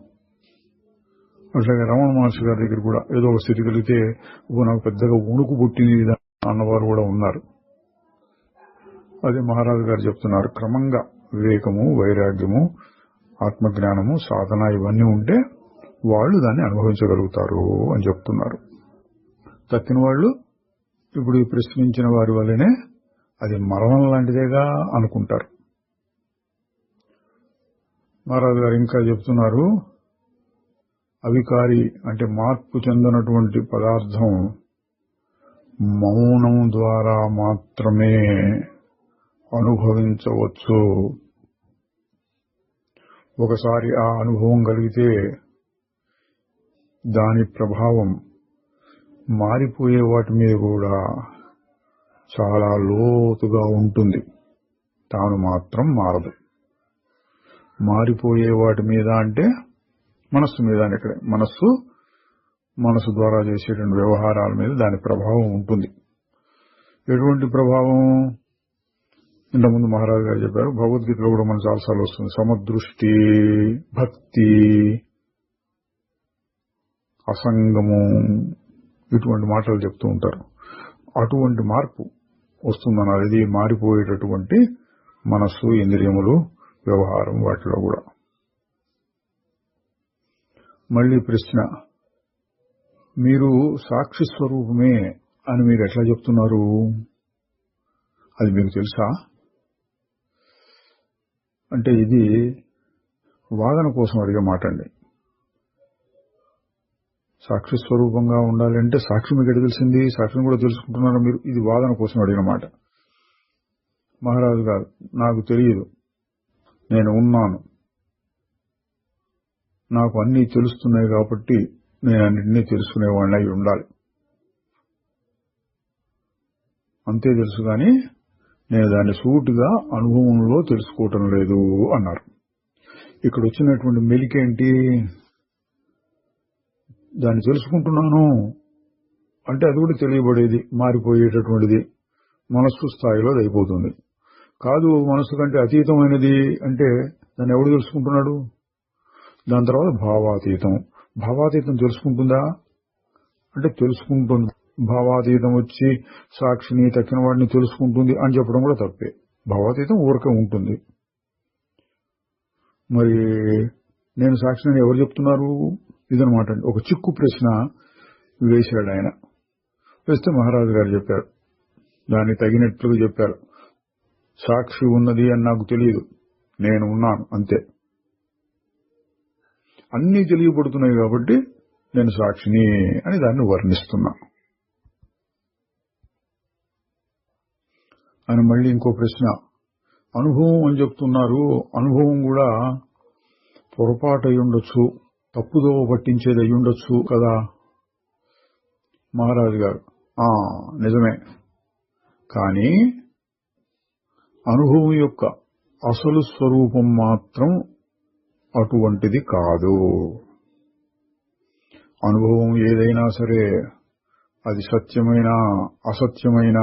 అట్లాగే రమణ మహర్షి గారి దగ్గర కూడా ఏదో ఒక స్థితి కలిగితే నాకు పెద్దగా వణుకు పుట్టింది అన్నవారు కూడా ఉన్నారు. అదే మహారాజు గారు చెప్తున్నారు, క్రమంగా వివేకము, వైరాగ్యము, ఆత్మజ్ఞానము, సాధన ఇవన్నీ ఉంటే వాళ్ళు దాన్ని అనుభవించగలుగుతారు అని చెప్తున్నారు. తక్కిన వాళ్ళు ఇప్పుడు ప్రశ్నించిన వారి వల్లనే అది మరణం లాంటిదేగా అనుకుంటారు. మహారాజు గారు ఇంకా చెప్తున్నారు, అవికారి అంటే మార్పు చెందినటువంటి పదార్థం మౌనం ద్వారా మాత్రమే అనుభవించవచ్చు. ఒకసారి ఆ అనుభవం కలిగితే దాని ప్రభావం మారిపోయే వాటి మీద కూడా చాలా లోతుగా ఉంటుంది. తాను మాత్రం మారదు. మారిపోయే వాటి మీద అంటే మనస్సు మీద, ఇక్కడ మనస్సు ద్వారా చేసేటువంటి వ్యవహారాల మీద దాని ప్రభావం ఉంటుంది. ఎటువంటి ప్రభావం? ఇంతకుముందు మహారాజు గారు చెప్పారు, భగవద్గీతలో కూడా మన చాలాసార్లు వస్తుంది, సమదృష్టి, భక్తి, అసంగము, ఇటువంటి మాటలు చెప్తూ ఉంటారు. అటువంటి మార్పు వస్తుందన్నారు. ఇది మారిపోయేటటువంటి మనస్సు, ఇంద్రియములు, వ్యవహారం, వాటిలో కూడా. మళ్ళీ ప్రశ్న, మీరు సాక్షి స్వరూపమే అని మీరు ఎట్లా చెప్తున్నారు? అది మీకు తెలుసా అంటే ఇది వాదన కోసం అడిగే మాట అండి. సాక్షి స్వరూపంగా ఉండాలంటే సాక్షి మీకు ఎక్కడ తెలిసింది? సాక్షిని కూడా తెలుసుకుంటున్నారా మీరు? ఇది వాదన కోసం అడిగిన మాట. మహారాజు గారు, నాకు తెలియదు, నేను ఉన్నాను, నాకు అన్నీ తెలుస్తున్నాయి కాబట్టి నేను అన్నింటినీ తెలుసుకునేవాడిని అయి ఉండాలి, అంతే తెలుసు, కానీ నేను దాన్ని సూటిగా అనుభవంలో తెలుసుకోవటం లేదు అన్నారు. ఇక్కడ వచ్చినటువంటి మెలికేంటి? దాన్ని తెలుసుకుంటున్నాను అంటే అది కూడా తెలియబడేది, మారిపోయేటటువంటిది, మనస్సు స్థాయిలో అది అయిపోతుంది. కాదు, మనస్సు కంటే అతీతమైనది అంటే దాన్ని ఎవడు తెలుసుకుంటున్నాడు? దాని తర్వాత భావాతీతం. భావాతీతం తెలుసుకుంటుందా అంటే తెలుసుకుంటుంది. భావాతీతం వచ్చి సాక్షిని, తక్కిన వాడిని తెలుసుకుంటుంది అని చెప్పడం కూడా తప్పే. భావాతీతం ఊరికే ఉంటుంది. మరి నేను సాక్షిని ఎవరు చెప్తున్నారు? ఇదనమాట. ఒక చిక్కు ప్రశ్న వేశాడు ఆయన. వేస్తే మహారాజు గారు చెప్పారు, దానికి తగినట్లుగా చెప్పారు. సాక్షి ఉన్నది అని నాకు తెలియదు, నేను ఉన్నాను అంతే. అన్నీ తెలియబడుతున్నాయి కాబట్టి నేను సాక్షిని అని దాన్ని వర్ణిస్తున్నా అని. మళ్ళీ ఇంకో ప్రశ్న, అనుభవం అని చెప్తున్నారు, అనుభవం కూడా పొరపాటు అయి ఉండొచ్చు, తప్పుదోవ పట్టించేది అయి ఉండొచ్చు కదా? మహారాజు గారు, నిజమే, కానీ అనుభవం యొక్క అసలు స్వరూపం మాత్రం అటువంటిది కాదు. అనుభవం ఏదైనా సరే అది సత్యమైన అసత్యమైన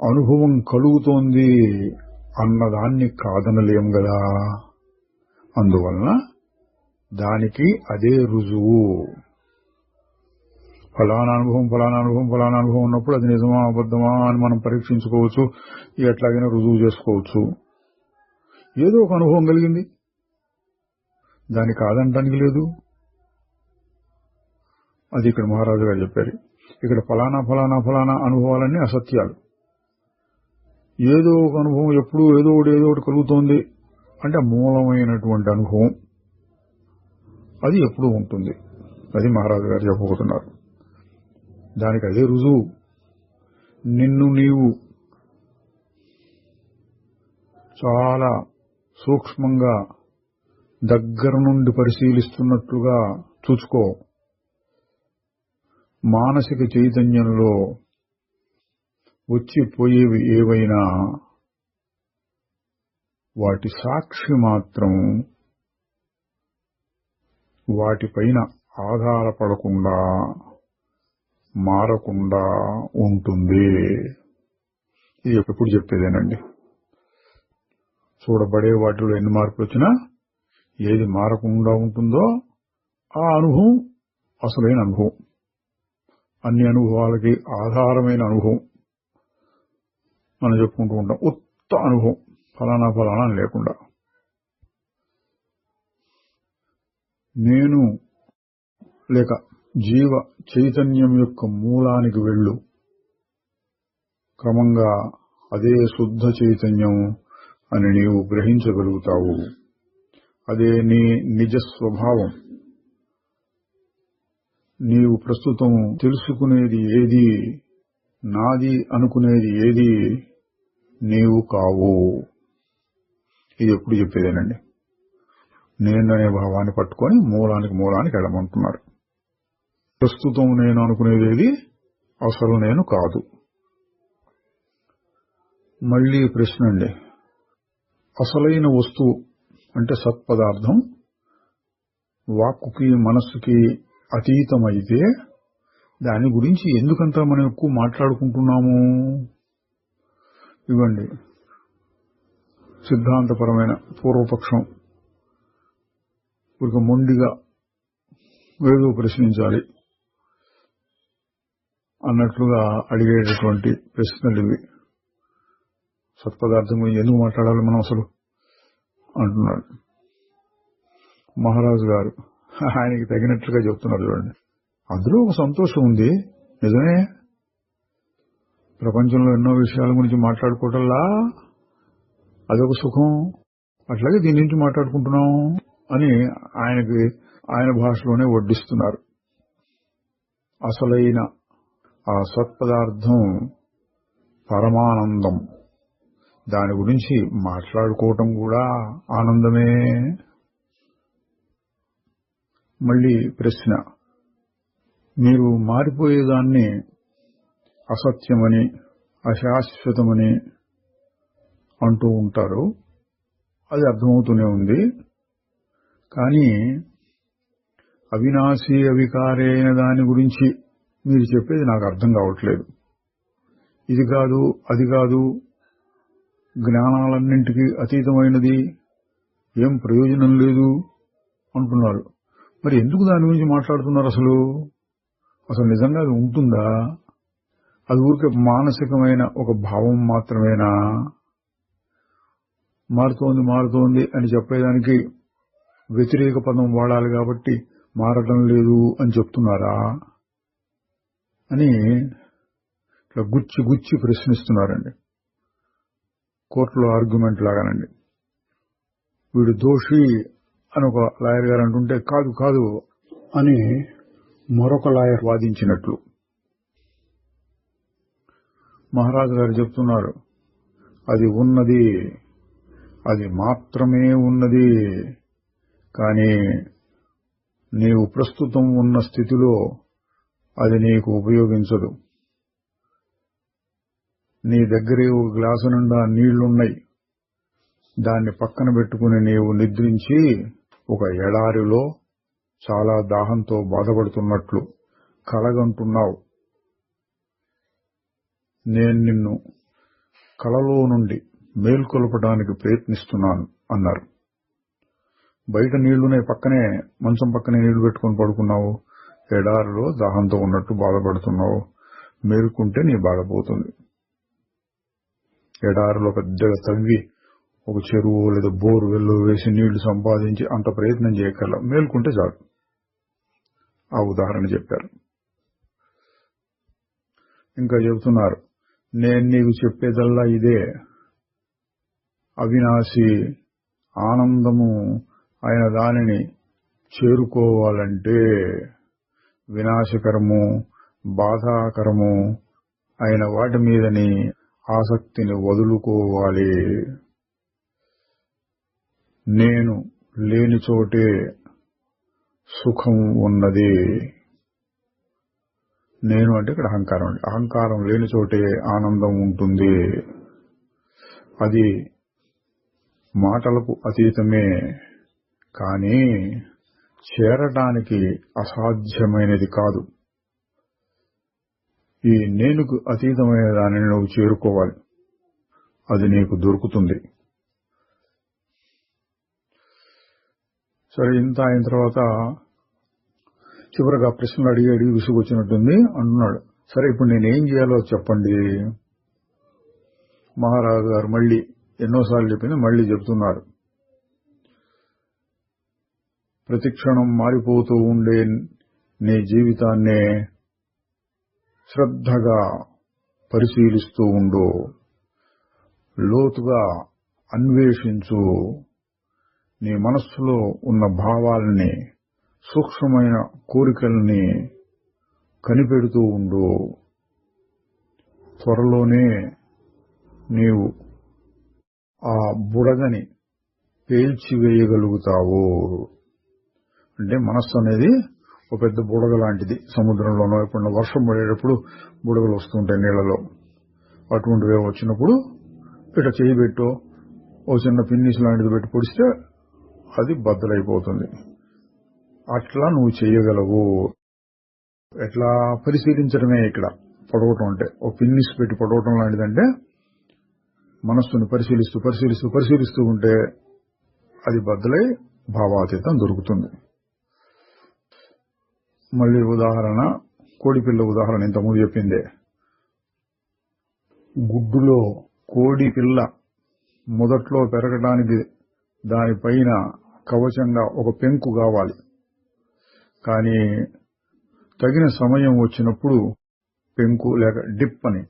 అనుభవం కలుగుతోంది అన్నదాన్ని కాదనలేం గదా. అందువలన దానికి అదే రుజువు. ఫలానా అనుభవం ఉన్నప్పుడు అది నిజమా అబద్ధమా అని మనం పరీక్షించుకోవచ్చు, ఎట్లాగైనా రుజువు చేసుకోవచ్చు. ఏదో ఒక అనుభవం కలిగింది, దాన్ని కాదంటానికి లేదు. అది ఇక్కడ మహారాజు గారు చెప్పారు. ఇక్కడ ఫలానా అనుభవాలన్నీ అసత్యాలు. ఏదో ఒక అనుభవం ఎప్పుడు ఏదో ఒకటి కలుగుతోంది అంటే మూలమైనటువంటి అనుభవం అది ఎప్పుడూ ఉంటుంది. అది మహారాజు గారు చెప్పబోతున్నారు. దానికి అదే రుజువు. నిన్ను నీవు చాలా సూక్ష్మంగా దగ్గర నుండి పరిశీలిస్తున్నట్లుగా చూసుకో. మానసిక చైతన్యంలో వచ్చిపోయేవి ఏవైనా వాటి సాక్షి మాత్రం వాటిపైన ఆధారపడకుండా మారకుండా ఉంటుంది. ఇది ఎప్పుడు చెప్పేదేనండి. చూడబడే వాటిలో ఎన్ని మార్పులు వచ్చినా ఏది మారకుండా ఉంటుందో ఆ అనుభవం అసలైన అనుభవం, అన్ని అనుభవాలకి ఆధారమైన అనుభవం మనం చెప్పుకుంటూ ఉంటాం. ఉత్త అనుభవం, ఫలానా లేకుండా. నేను లేక జీవ చైతన్యం యొక్క మూలానికి వెళ్ళు. క్రమంగా అదే శుద్ధ చైతన్యం అని నీవు గ్రహించగలుగుతావు. అదే నీ నిజ స్వభావం. నీవు ప్రస్తుతం తెలుసుకునేది ఏది, నాది అనుకునేది ఏది నీవు కావు. ఇది ఎప్పుడు చెప్పేదేనండి. నేననే భావాన్ని పట్టుకొని మూలానికి వెళ్ళమంటున్నారు. ప్రస్తుతం నేను అనుకునేది ఏది అసలు నేను కాదు. మళ్లీ ప్రశ్న అండి. అసలైన వస్తువు అంటే సత్పదార్థం వాక్కుకి మనస్సుకి అతీతమైతే దాని గురించి ఎందుకంత మనం ఎక్కువ మాట్లాడుకుంటున్నాము? ఇవ్వండి, సిద్ధాంతపరమైన పూర్వపక్షం ఒక మొండిగా ఏదో ప్రశ్నించాలి అన్నట్లుగా అడిగేటటువంటి ప్రశ్నలు ఇవి. సత్పదార్థం గురించి ఎందుకు మాట్లాడాలి మనం అసలు అంటున్నాడు మహారాజు గారు. ఆయనకి తగినట్లుగా చెప్తున్నారు చూడండి. అందులో ఒక సంతోషం ఉంది, నిజమే. ప్రపంచంలో ఎన్నో విషయాల గురించి మాట్లాడుకోవటంలా అదొక సుఖం. అట్లాగే దీని నుంచి మాట్లాడుకుంటున్నాం అని ఆయన భాషలోనే వడ్డిస్తున్నారు. అసలైన ఆ సత్పదార్థం పరమానందం. దాని గురించి మాట్లాడుకోవటం కూడా ఆనందమే. మళ్లీ ప్రశ్న. మీరు మారిపోయేదాన్ని అసత్యమని అశాశ్వతమని అంటూ ఉంటారు. అది అర్థమవుతూనే ఉంది. కానీ అవినాశి అవికారి అయిన దాని గురించి మీరు చెప్పేది నాకు అర్థం కావట్లేదు. ఇది కాదు అది కాదు, జ్ఞానాలన్నింటికీ అతీతమైనది, ఏం ప్రయోజనం లేదు అంటున్నారు. మరి ఎందుకు దాని గురించి మాట్లాడుతున్నారు? అసలు నిజంగా అది ఉంటుందా? అది ఊరికే మానసికమైన ఒక భావం మాత్రమేనా? మారుతోంది అని చెప్పేదానికి వ్యతిరేక పదం వాడాలి కాబట్టి మారటం లేదు అని చెప్తున్నారా అని ఇట్లా గుచ్చి ప్రశ్నిస్తున్నారండి. కోర్టులో ఆర్గ్యుమెంట్ లాగానండి. వీడు దోషి అని ఒక లాయర్ గారు అంటుంటే కాదు అని మరొక లాయర్ వాదించినట్లు. మహారాజు గారు చెప్తున్నారు, అది ఉన్నది, అది మాత్రమే ఉన్నది. కానీ నీవు ప్రస్తుతం ఉన్న స్థితిలో అది నీకు ఉపయోగించదు. నీ దగ్గరే ఒక గ్లాసు నిండా నీళ్లున్నాయి. దాన్ని పక్కన పెట్టుకుని నీవు నిద్రించి ఒక ఎడారిలో చాలా దాహంతో బాధపడుతున్నట్లు కలగంటున్నావు. నేను నిన్ను కలలో నుండి మేల్కొల్పడానికి ప్రయత్నిస్తున్నాను అన్నారు. బయట నీళ్లున్నాయి, పక్కనే మంచం పక్కనే నీళ్లు పెట్టుకుని పడుకున్నావు. ఎడారిలో దాహంతో ఉన్నట్టు బాధపడుతున్నావు. మేల్కుంటే నీ బాధ పోతుంది. ఎడారిలో పెద్దగా తవ్వి ఒక చెరువు లేదా బోరు వెల్లు వేసి నీళ్లు సంపాదించి అంత ప్రయత్నం చేయగల, మేల్కుంటే చాలు. ఆ ఉదాహరణ చెప్పారు. ఇంకా చెబుతున్నారు, నేను నీకు చెప్పేదల్లా ఇదే. అవినాశి ఆనందము అయిన దానిని చేరుకోవాలంటే వినాశకరము బాధాకరము అయిన వాటి మీదని ఆసక్తిని వదులుకోవాలి. నేను లేని చోటే సుఖం ఉన్నది. నేను అంటే ఇక్కడ అహంకారం అండి. అహంకారం లేని చోటే ఆనందం ఉంటుంది. అది మాటలకు అతీతమే, కానీ చేరడానికి అసాధ్యమైనది కాదు. ఈ నేనుకు అతీతమైన దానిని నువ్వు చేరుకోవాలి. అది నీకు దొరుకుతుంది. సరే, ఇంత అయిన తర్వాత చివరిగా ప్రశ్నలు అడిగి విసుగొచ్చినట్టుంది అంటున్నాడు. సరే, ఇప్పుడు నేనేం చేయాలో చెప్పండి. మహారాజు గారు మళ్ళీ ఎన్నోసార్లు చెప్పింది మళ్ళీ చెబుతున్నారు. ప్రతిక్షణం మారిపోతూ ఉండే నీ జీవితాన్నే శ్రద్ధగా పరిశీలిస్తూ ఉండు. లోతుగా అన్వేషించు. నీ మనస్సులో ఉన్న భావాలని, సూక్ష్మమైన కోరికల్ని కనిపెడుతూ ఉండు. త్వరలోనే నీవు ఆ బుడగని పేల్చివేయగలుగుతావు. అంటే మనస్సు అనేది ఒక పెద్ద బుడగ లాంటిది. సముద్రంలోనో ఎప్పుడన్నా వర్షం పడేటప్పుడు బుడగలు వస్తుంటాయి నీళ్లలో. అటువంటివే వచ్చినప్పుడు ఇట్లా చేయి పెట్టో ఓ చిన్న పిన్నిస్ లాంటిది పెట్టి పొడిస్తే అది బద్దలైపోతుంది. అట్లా నువ్వు చేయగలవు. ఎట్లా పరిశీలించడమే ఇక్కడ పొడవటం అంటే. ఓ పిన్నిస్ పెట్టి పొడవటం లాంటిదంటే మనస్సును పరిశీలిస్తూ పరిశీలిస్తూ పరిశీలిస్తూ ఉంటే అది బద్దలై భావాతీతం దొరుకుతుంది. మళ్ళీ ఉదాహరణ, కోడిపిల్ల ఉదాహరణ ఇంతకుముందు చెప్పిందే. గుడ్డులో కోడి పిల్ల మొదట్లో పెరగడానికి దానిపైన కవచంగా ఒక పెంకు కావాలి. కానీ తగిన సమయం వచ్చినప్పుడు పెంకు లేక డిప్ అని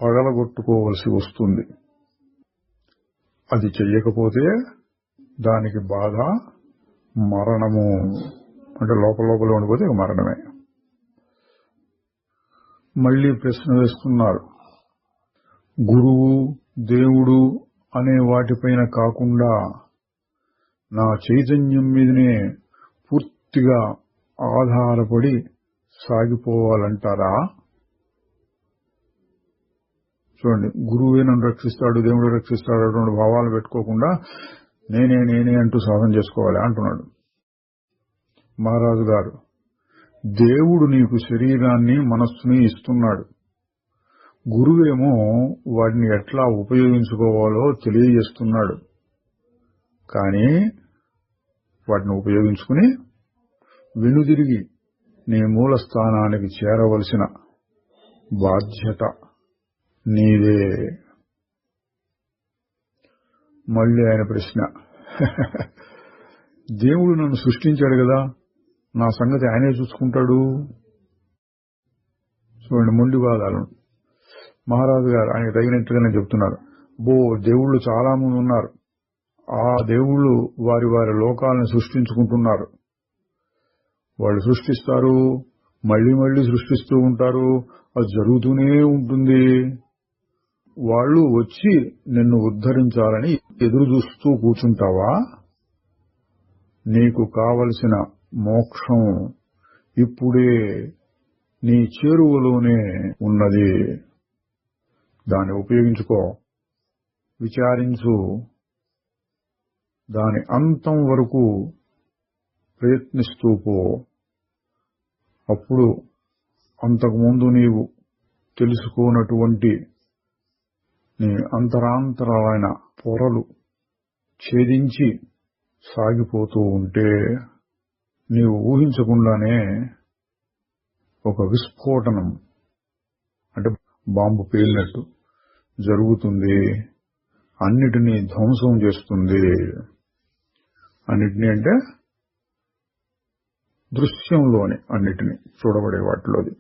పగలగొట్టుకోవలసి వస్తుంది. అది చెయ్యకపోతే దానికి బాధ మరణము. అంటే లోపల ఉండిపోతే మరణమే. మళ్లీ ప్రశ్న వేస్తున్నారు. గురువు దేవుడు అనే వాటిపైన కాకుండా నా చైతన్యం మీదనే పూర్తిగా ఆధారపడి సాగిపోవాలంటారా? చూడండి, గురువే నన్ను రక్షిస్తాడు, దేవుడు రక్షిస్తాడు అటువంటి భావాలు పెట్టుకోకుండా నేనే నేనే అంటూ సాధన చేసుకోవాలి అంటున్నాడు మహారాజు గారు. దేవుడు నీకు శరీరాన్ని మనస్సుని ఇస్తున్నాడు. గురువేమో వాటిని ఎట్లా ఉపయోగించుకోవాలో తెలియజేస్తున్నాడు. కానీ వాటిని ఉపయోగించుకుని వెనుదిరిగి నీ మూల స్థానానికి చేరవలసిన బాధ్యత నీదే. మళ్ళీ ఆయన ప్రశ్న, దేవుడు నన్ను సృష్టించాడు కదా, నా సంగతి ఆయనే చూసుకుంటాడు. చూడండి, మొండి వాదాలు. మహారాజు గారు ఆయన తగినట్టుగానే చెప్తున్నారు. దేవుళ్ళు చాలా మంది ఉన్నారు. ఆ దేవుళ్ళు వారి వారి లోకాలను సృష్టించుకుంటున్నారు. వాళ్ళు సృష్టిస్తారు, మళ్లీ మళ్లీ సృష్టిస్తూ ఉంటారు. అది జరుగుతూనే ఉంటుంది. వాళ్ళు వచ్చి నిన్ను ఉద్ధరించాలని ఎదురు చూస్తూ కూర్చుంటావా? నీకు కావలసిన మోక్షం ఇప్పుడే నీ చేరువలోనే ఉన్నది. దాన్ని ఉపయోగించుకో, విచారించు, దాని అంతం వరకు ప్రయత్నిస్తూ పో. అప్పుడు అంతకుముందు నీవు తెలుసుకోనటువంటి నీ అంతరాంతరాలైన పొరలు ఛేదించి సాగిపోతూ ఉంటే నీవు ఊహించకుండానే ఒక విస్ఫోటనం అంటే బాంబు పేలినట్టు జరుగుతుంది. అన్నిటినీ ధ్వంసం చేస్తుంది. అన్నిటినీ అంటే దృశ్యంలోని అన్నిటినీ చూడబడే వాటిలోది.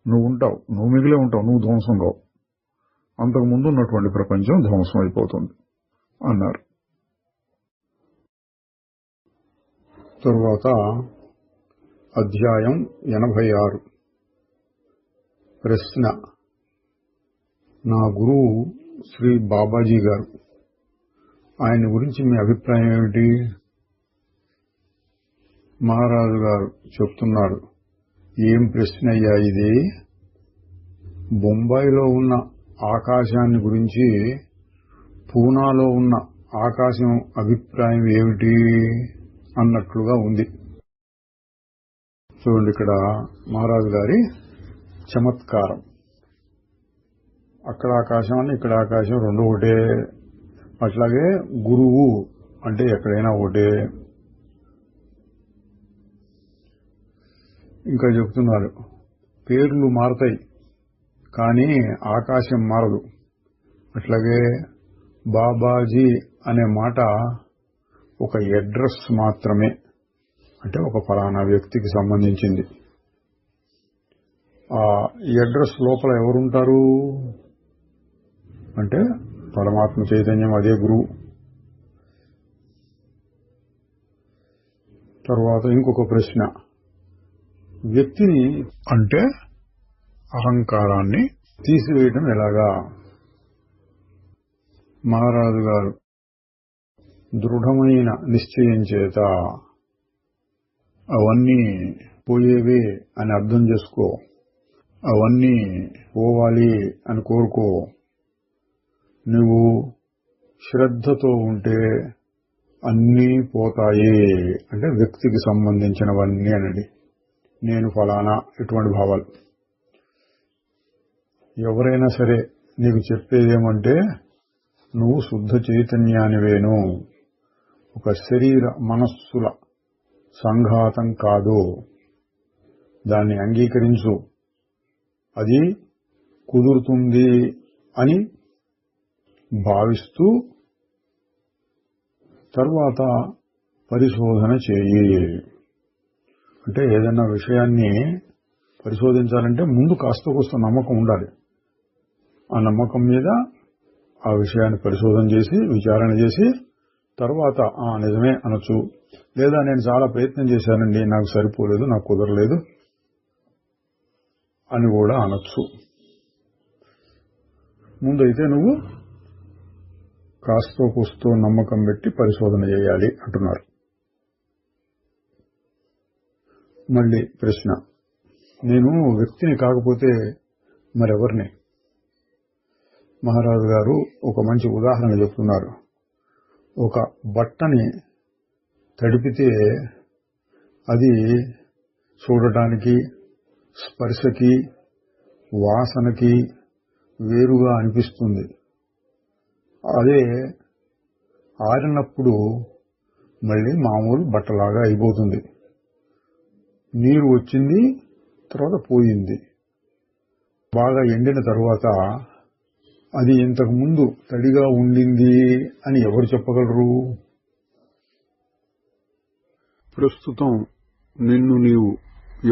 నువ్వు ఉంటావు, నువ్వు మిగిలే ఉంటావు, నువ్వు ధ్వంసం కావు. అంతకుముందు ఉన్నటువంటి ప్రపంచం ధ్వంసం అయిపోతుంది అన్నారు. తరువాత అధ్యాయం 86. ప్రశ్న: నా గురువు శ్రీ బాబాజీ గారు, ఆయన గురించి మీ అభిప్రాయం ఏమిటి? మహారాజు గారు చెప్తున్నారు, ఏం ప్రశ్న అయ్యా ఇది? బొంబాయిలో ఉన్న ఆకాశాన్ని గురించి పూనాలో ఉన్న ఆకాశం అభిప్రాయం ఏమిటి అన్నట్లుగా ఉంది. చూడండి, ఇక్కడ మహారాజు గారి చమత్కారం. అక్కడ ఆకాశం అని ఇక్కడ ఆకాశం రెండు ఒకటే. అట్లాగే గురువు అంటే ఎక్కడైనా ఒకటే. ఇంకా చెప్తున్నారు, పేర్లు మారతాయి కానీ ఆకాశం మారదు. అట్లాగే బాబాజీ అనే మాట ఒక అడ్రస్ మాత్రమే, అంటే ఒక ఫలానా వ్యక్తికి సంబంధించింది. ఆ అడ్రస్ లోపల ఎవరుంటారు అంటే పరమాత్మ చైతన్యం, అదే గురువు. తర్వాత ఇంకొక ప్రశ్న, వ్యక్తిని అంటే అహంకారాన్ని తీసివేయడం ఎలాగా? మహారాజు గారు, దృఢమైన నిశ్చయం చేత అవన్నీ పోయేవే అని అర్థం చేసుకో, అవన్నీ పోవాలి అని కోరుకో. నువ్వు శ్రద్ధతో ఉంటే అన్నీ పోతాయి. అంటే వ్యక్తికి సంబంధించినవన్నీ అనండి. నేను ఫలానా ఇటువంటి భావాలు. ఎవరైనా సరే నీకు చెప్పేదేమంటే నువ్వు శుద్ధ చైతన్యానివేను, ఒక శరీర మనస్సుల సంఘాతం కాదు. దాన్ని అంగీకరించు, అది కుదురుతుంది అని భావిస్తూ తర్వాత పరిశోధన చేయి. అంటే ఏదైనా విషయాన్ని పరిశోధించాలంటే ముందు కాస్త కోస్త నమ్మకం ఉండాలి. ఆ నమ్మకం మీద ఆ విషయాన్ని పరిశోధన చేసి విచారణ చేసి తర్వాత నిజమే అనొచ్చు. లేదా నేను చాలా ప్రయత్నం చేశానండి, నాకు సరిపోలేదు, నాకు కుదరలేదు అని కూడా అనొచ్చు. ముందైతే నువ్వు కాస్తో కూస్తో నమ్మకం పెట్టి పరిశోధన చేయాలి అంటున్నారు. మళ్ళీ ప్రశ్న, నేను వ్యక్తిని కాకపోతే మరెవరిని? మహారాజు గారు ఒక మంచి ఉదాహరణ చెప్తున్నారు. ఒక బట్టని తడిపితే అది చూడటానికి, స్పర్శకి, వాసనకి వేరుగా అనిపిస్తుంది. అదే ఆరినప్పుడు మళ్ళీ మామూలు బట్టలాగా అయిపోతుంది. నీరు వచ్చింది, తర్వాత పోయింది. బాగా ఎండిన తరువాత అది ఇంతకు ముందు తడిగా ఉండింది అని ఎవరు చెప్పగలరు? ప్రస్తుతం నిన్ను నీవు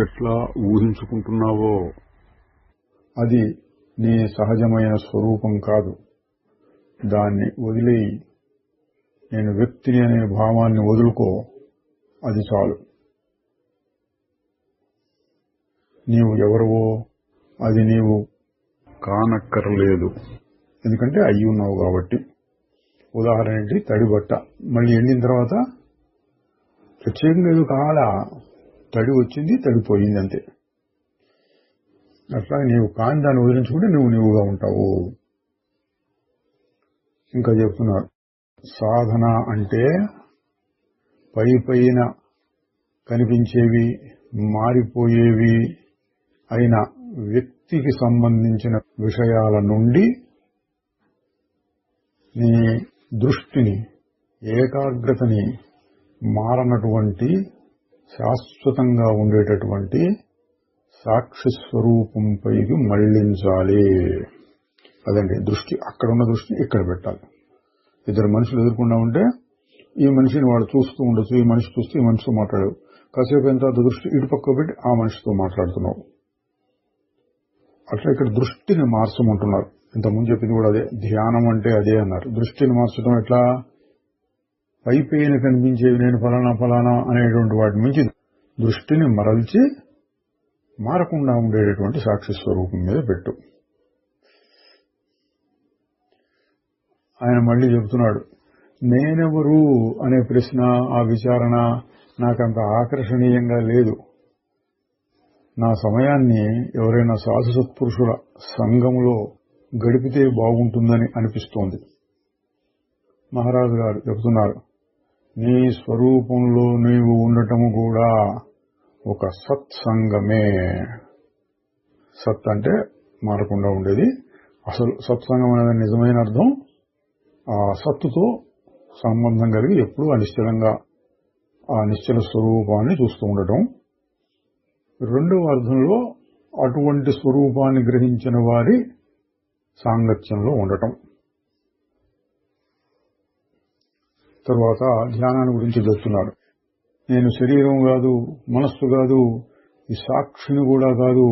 ఎట్లా ఊహించుకుంటున్నావో అది నీ సహజమైన స్వరూపం కాదు. దాన్ని వదిలేయి. నేను వ్యక్తిని అనే భావాన్ని వదులుకో, అది చాలు. నీవు ఎవరివో అది నీవు కానక్కర్లేదు, ఎందుకంటే అయ్యి ఉన్నావు కాబట్టి. ఉదాహరణ ఏంటి? తడి బట్ట మళ్ళీ ఎండిన తర్వాత ప్రత్యేకంగా ఏదో కావాలా, తడి వచ్చింది, తడిపోయింది అంతే. అట్లా నీవు కాని దాన్ని వదిలించుకుంటే నువ్వుగా ఉంటావు. ఇంకా చెప్తున్నారు, సాధన అంటే పైన కనిపించేవి మారిపోయేవి అయిన వ్యక్తికి సంబంధించిన విషయాల నుండి నీ దృష్టిని ఏకాగ్రతని మారనటువంటి శాశ్వతంగా ఉండేటటువంటి సాక్షి స్వరూపంపైకి మళ్లించాలి. అదండి దృష్టి. అక్కడున్న దృష్టిని ఇక్కడ పెట్టాలి. ఇద్దరు మనుషులు ఎదుర్కొన్నా ఉంటే ఈ మనిషిని వాడు చూస్తూ ఉండొచ్చు, ఈ మనిషి చూస్తూ ఈ మనిషితో మాట్లాడావు. కాసేపు ఎంత దృష్టి ఇటు పక్క పెట్టి ఆ మనిషితో మాట్లాడుతున్నావు. అట్లా ఇక్కడ దృష్టిని మార్చమంటున్నారు. ఇంతకుముందు చెప్పింది కూడా అదే. ధ్యానం అంటే అదే అన్నారు. దృష్టిని మార్చడం ఎట్లా? పైన కనిపించేవి నేను ఫలానా అనేటువంటి వాటి నుంచి దృష్టిని మరల్చి మారకుండా ఉండేటటువంటి సాక్షి స్వరూపం మీద పెట్టు. ఆయన మళ్లీ చెబుతున్నాడు, నేనెవరు అనే ప్రశ్న, ఆ విచారణ నాకంత ఆకర్షణీయంగా లేదు. నా సమయాన్ని ఎవరైనా సాధు సత్పురుషుల సంఘంలో గడిపితే బాగుంటుందని అనిపిస్తోంది. మహారాజు గారు చెబుతున్నారు, నీ స్వరూపంలో నీవు ఉండటము కూడా ఒక సత్సంగమే. సత్ అంటే మారకుండా ఉండేది. అసలు సత్సంగం అనేది నిజమైన అర్థం ఆ సత్తుతో సంబంధం కలిగి ఎప్పుడూ అనిశ్చలంగా ఆ నిశ్చల స్వరూపాన్ని చూస్తూ ఉండటం. రెండవ అర్థంలో అటువంటి స్వరూపాన్ని గ్రహించిన వారి సాంగత్యంలో ఉండటం. తరువాత ధ్యానాన్ని గురించి చెప్తున్నాడు. నేను శరీరం కాదు, మనస్సు కాదు, ఈ సాక్షిని కూడా కాదు,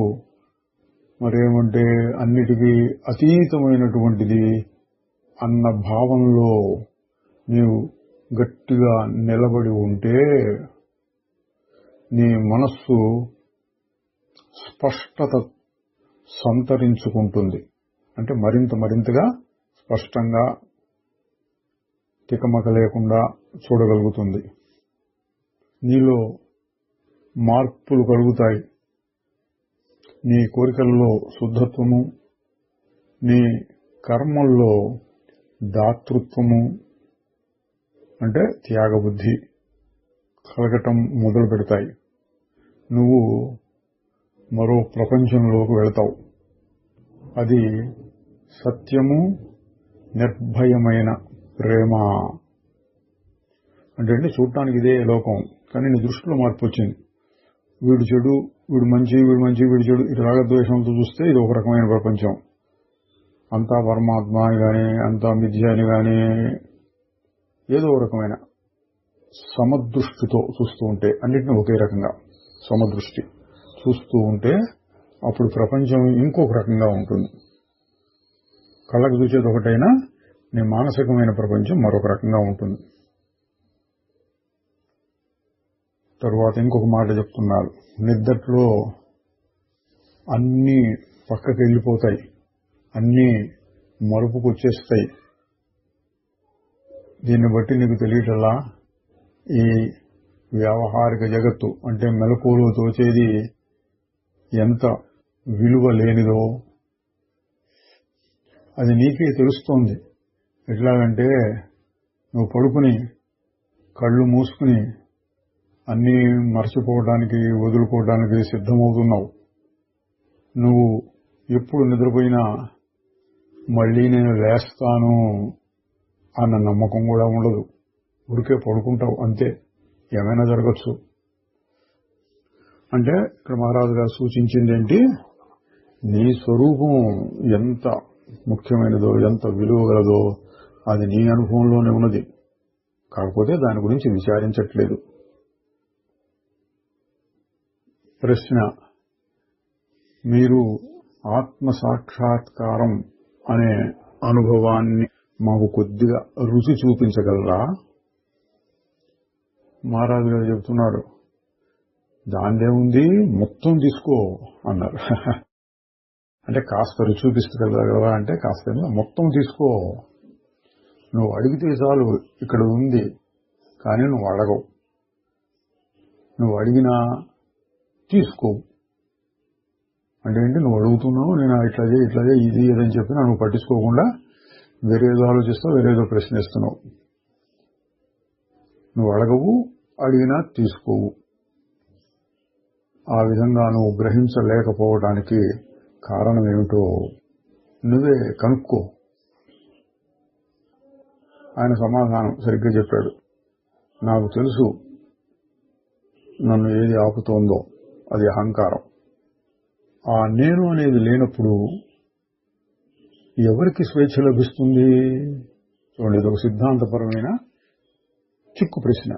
మరేమంటే అన్నిటికీ అతీతమైనటువంటిది అన్న భావంలో నీవు గట్టిగా నిలబడి ఉంటే నీ మనస్సు స్పష్టత సంతరించుకుంటుంది. అంటే మరింతగా స్పష్టంగా తికమక లేకుండా చూడగలుగుతుంది. నీలో మార్పులు కలుగుతాయి. నీ కోరికల్లో శుద్ధత్వము, నీ కర్మల్లో దాతృత్వము అంటే త్యాగబుద్ధి కలగటం మొదలు పెడతాయి. నువ్వు మరో ప్రపంచంలోకి వెళతావు. అది సత్యము, నిర్భయమైన ప్రేమ. అంటే చూడటానికి ఇదే లోకం, కానీ నీ దృష్టిలో మార్పు వచ్చింది. వీడు చెడు, వీడు మంచి, వీడు చెడు, ఇటు రాగద్వేషంతో చూస్తే ఇది ఒక రకమైన ప్రపంచం. అంతా పరమాత్మ అని గాని, అంతా మిథ్య అని గాని, ఏదో ఒక రకమైన సమదృష్టితో చూస్తూ ఉంటే, అన్నిటిని ఒకే రకంగా సమదృష్టి చూస్తూ ఉంటే అప్పుడు ప్రపంచం ఇంకొక రకంగా ఉంటుంది. కళ్ళకు చూసేది ఒకటైనా నీ మానసికమైన ప్రపంచం మరొక రకంగా ఉంటుంది. తరువాత ఇంకొక మాట చెప్తున్నారు. నిద్దట్లో అన్నీ పక్కకి వెళ్ళిపోతాయి, అన్నీ మరుపుకు వచ్చేస్తాయి. దీన్ని బట్టి నీకు తెలియటల్లా ఈ వ్యావహారిక జగత్తు అంటే మెలకువలో తోచేది ఎంత విలువ లేనిదో అది నీకే తెలుస్తోంది. ఎట్లాగంటే నువ్వు పడుకుని కళ్ళు మూసుకుని అన్నీ మర్చిపోవడానికి, వదులుకోవడానికి సిద్ధమవుతున్నావు. నువ్వు ఎప్పుడు నిద్రపోయినా మళ్లీ నేను లేస్తాను అన్న నమ్మకం కూడా ఉండదు. ఊరికే పడుకుంటావు అంతే, ఏమైనా జరగచ్చు. అంటే ఇక్కడ మహారాజు గారు సూచించింది ఏంటి? నీ స్వరూపం ఎంత ముఖ్యమైనదో, ఎంత విలువ గలదో అది నీ అనుభవంలోనే ఉన్నది. కాకపోతే దాని గురించి విచారించట్లేదు. ప్రశ్న: మీరు ఆత్మ సాక్షాత్కారం అనే అనుభవాన్ని మాకు కొద్దిగా రుచి చూపించగలరా? మహారాజు గారు చెబుతున్నాడు, దాందేముంది, మొత్తం తీసుకో అన్నారు. అంటే కాస్త రుచి చూపిస్తగలరా అంటే కాస్త మొత్తం తీసుకో. నువ్వు అడిగితే చాలు, ఇక్కడ ఉంది, కానీ నువ్వు అడగవు. నువ్వు అడిగినా తీసుకోవు. అంటే ఏంటి? నువ్వు అడుగుతున్నావు, నేను ఇట్లా చేయి ఇది ఏదని చెప్పినా నువ్వు పట్టించుకోకుండా వేరేదో ఆలోచిస్తావు, వేరేదో ప్రశ్నిస్తున్నావు. నువ్వు అడగవు, అడిగినా తీసుకోవు. ఆ విధంగా నువ్వు గ్రహించలేకపోవడానికి కారణం ఏమిటో నువ్వే కనుక్కో. ఆయన సమాధానం సరిగ్గా చెప్పాడు. నాకు తెలుసు నన్ను ఏది ఆపుతోందో, అది అహంకారం. ఆ నేను అనేది లేనప్పుడు ఎవరికి స్వేచ్ఛ లభిస్తుంది? చూడండి, ఇది ఒక సిద్ధాంతపరమైన చిక్కు ప్రశ్న.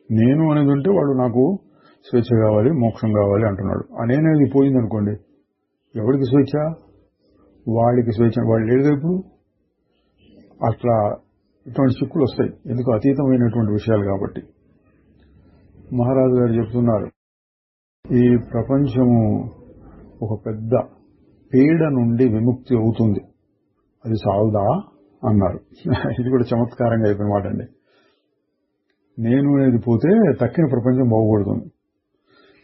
నేను అనేది ఉంటే వాడు నాకు స్వేచ్ఛ కావాలి, మోక్షం కావాలి అంటున్నాడు. ఆ నేనేది పోయిందనుకోండి, ఎవరికి స్వేచ్ఛ? వాడికి స్వేచ్ఛ. వాడు లేడుగా ఇప్పుడు. అట్లా ఇటువంటి చిక్కులు వస్తాయి. ఎందుకు? అతీతమైనటువంటి విషయాలు కాబట్టి. మహారాజు గారు చెప్తున్నారు, ఈ ప్రపంచము ఒక పెద్ద పీడ నుండి విముక్తి అవుతుంది, అది సాల్దా అన్నారు. ఇది కూడా చమత్కారంగా అయిపోయిన మాట అండి. నేను అనేది పోతే తక్కిన ప్రపంచం బాగుపడుతుంది.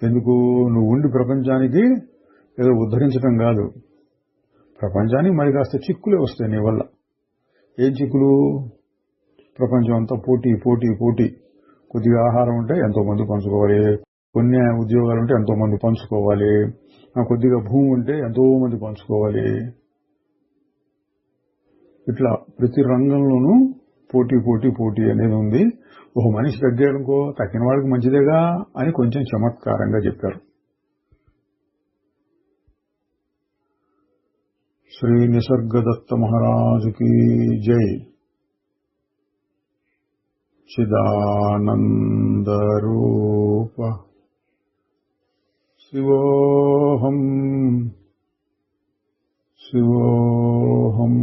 ఎందుకు? నువ్వు ఉండి ప్రపంచానికి ఏదో ఉద్ధరించడం కాదు, ప్రపంచానికి మరి కాస్త చిక్కులే వస్తాయి నీ వల్ల. ఏం చిక్కులు? ప్రపంచం అంతా పోటీ పోటీ పోటీ. కొద్దిగా ఆహారం ఉంటే ఎంతో మంది పంచుకోవాలి, కొన్ని ఉద్యోగాలు ఉంటే ఎంతో మంది పంచుకోవాలి, కొద్దిగా భూమి ఉంటే ఎంతో మంది పంచుకోవాలి. ఇట్లా ప్రతి రంగంలోనూ పోటీ పోటీ పోటీ అనేది ఉంది. ఒక మనిషి తగ్గాడుకో తక్కిన వాడికి మంచిదేగా అని కొంచెం చమత్కారంగా చెప్పారు. శ్రీ నిసర్గదత్త మహారాజుకి జై. చిదానందరూప శివోహం శివోహం.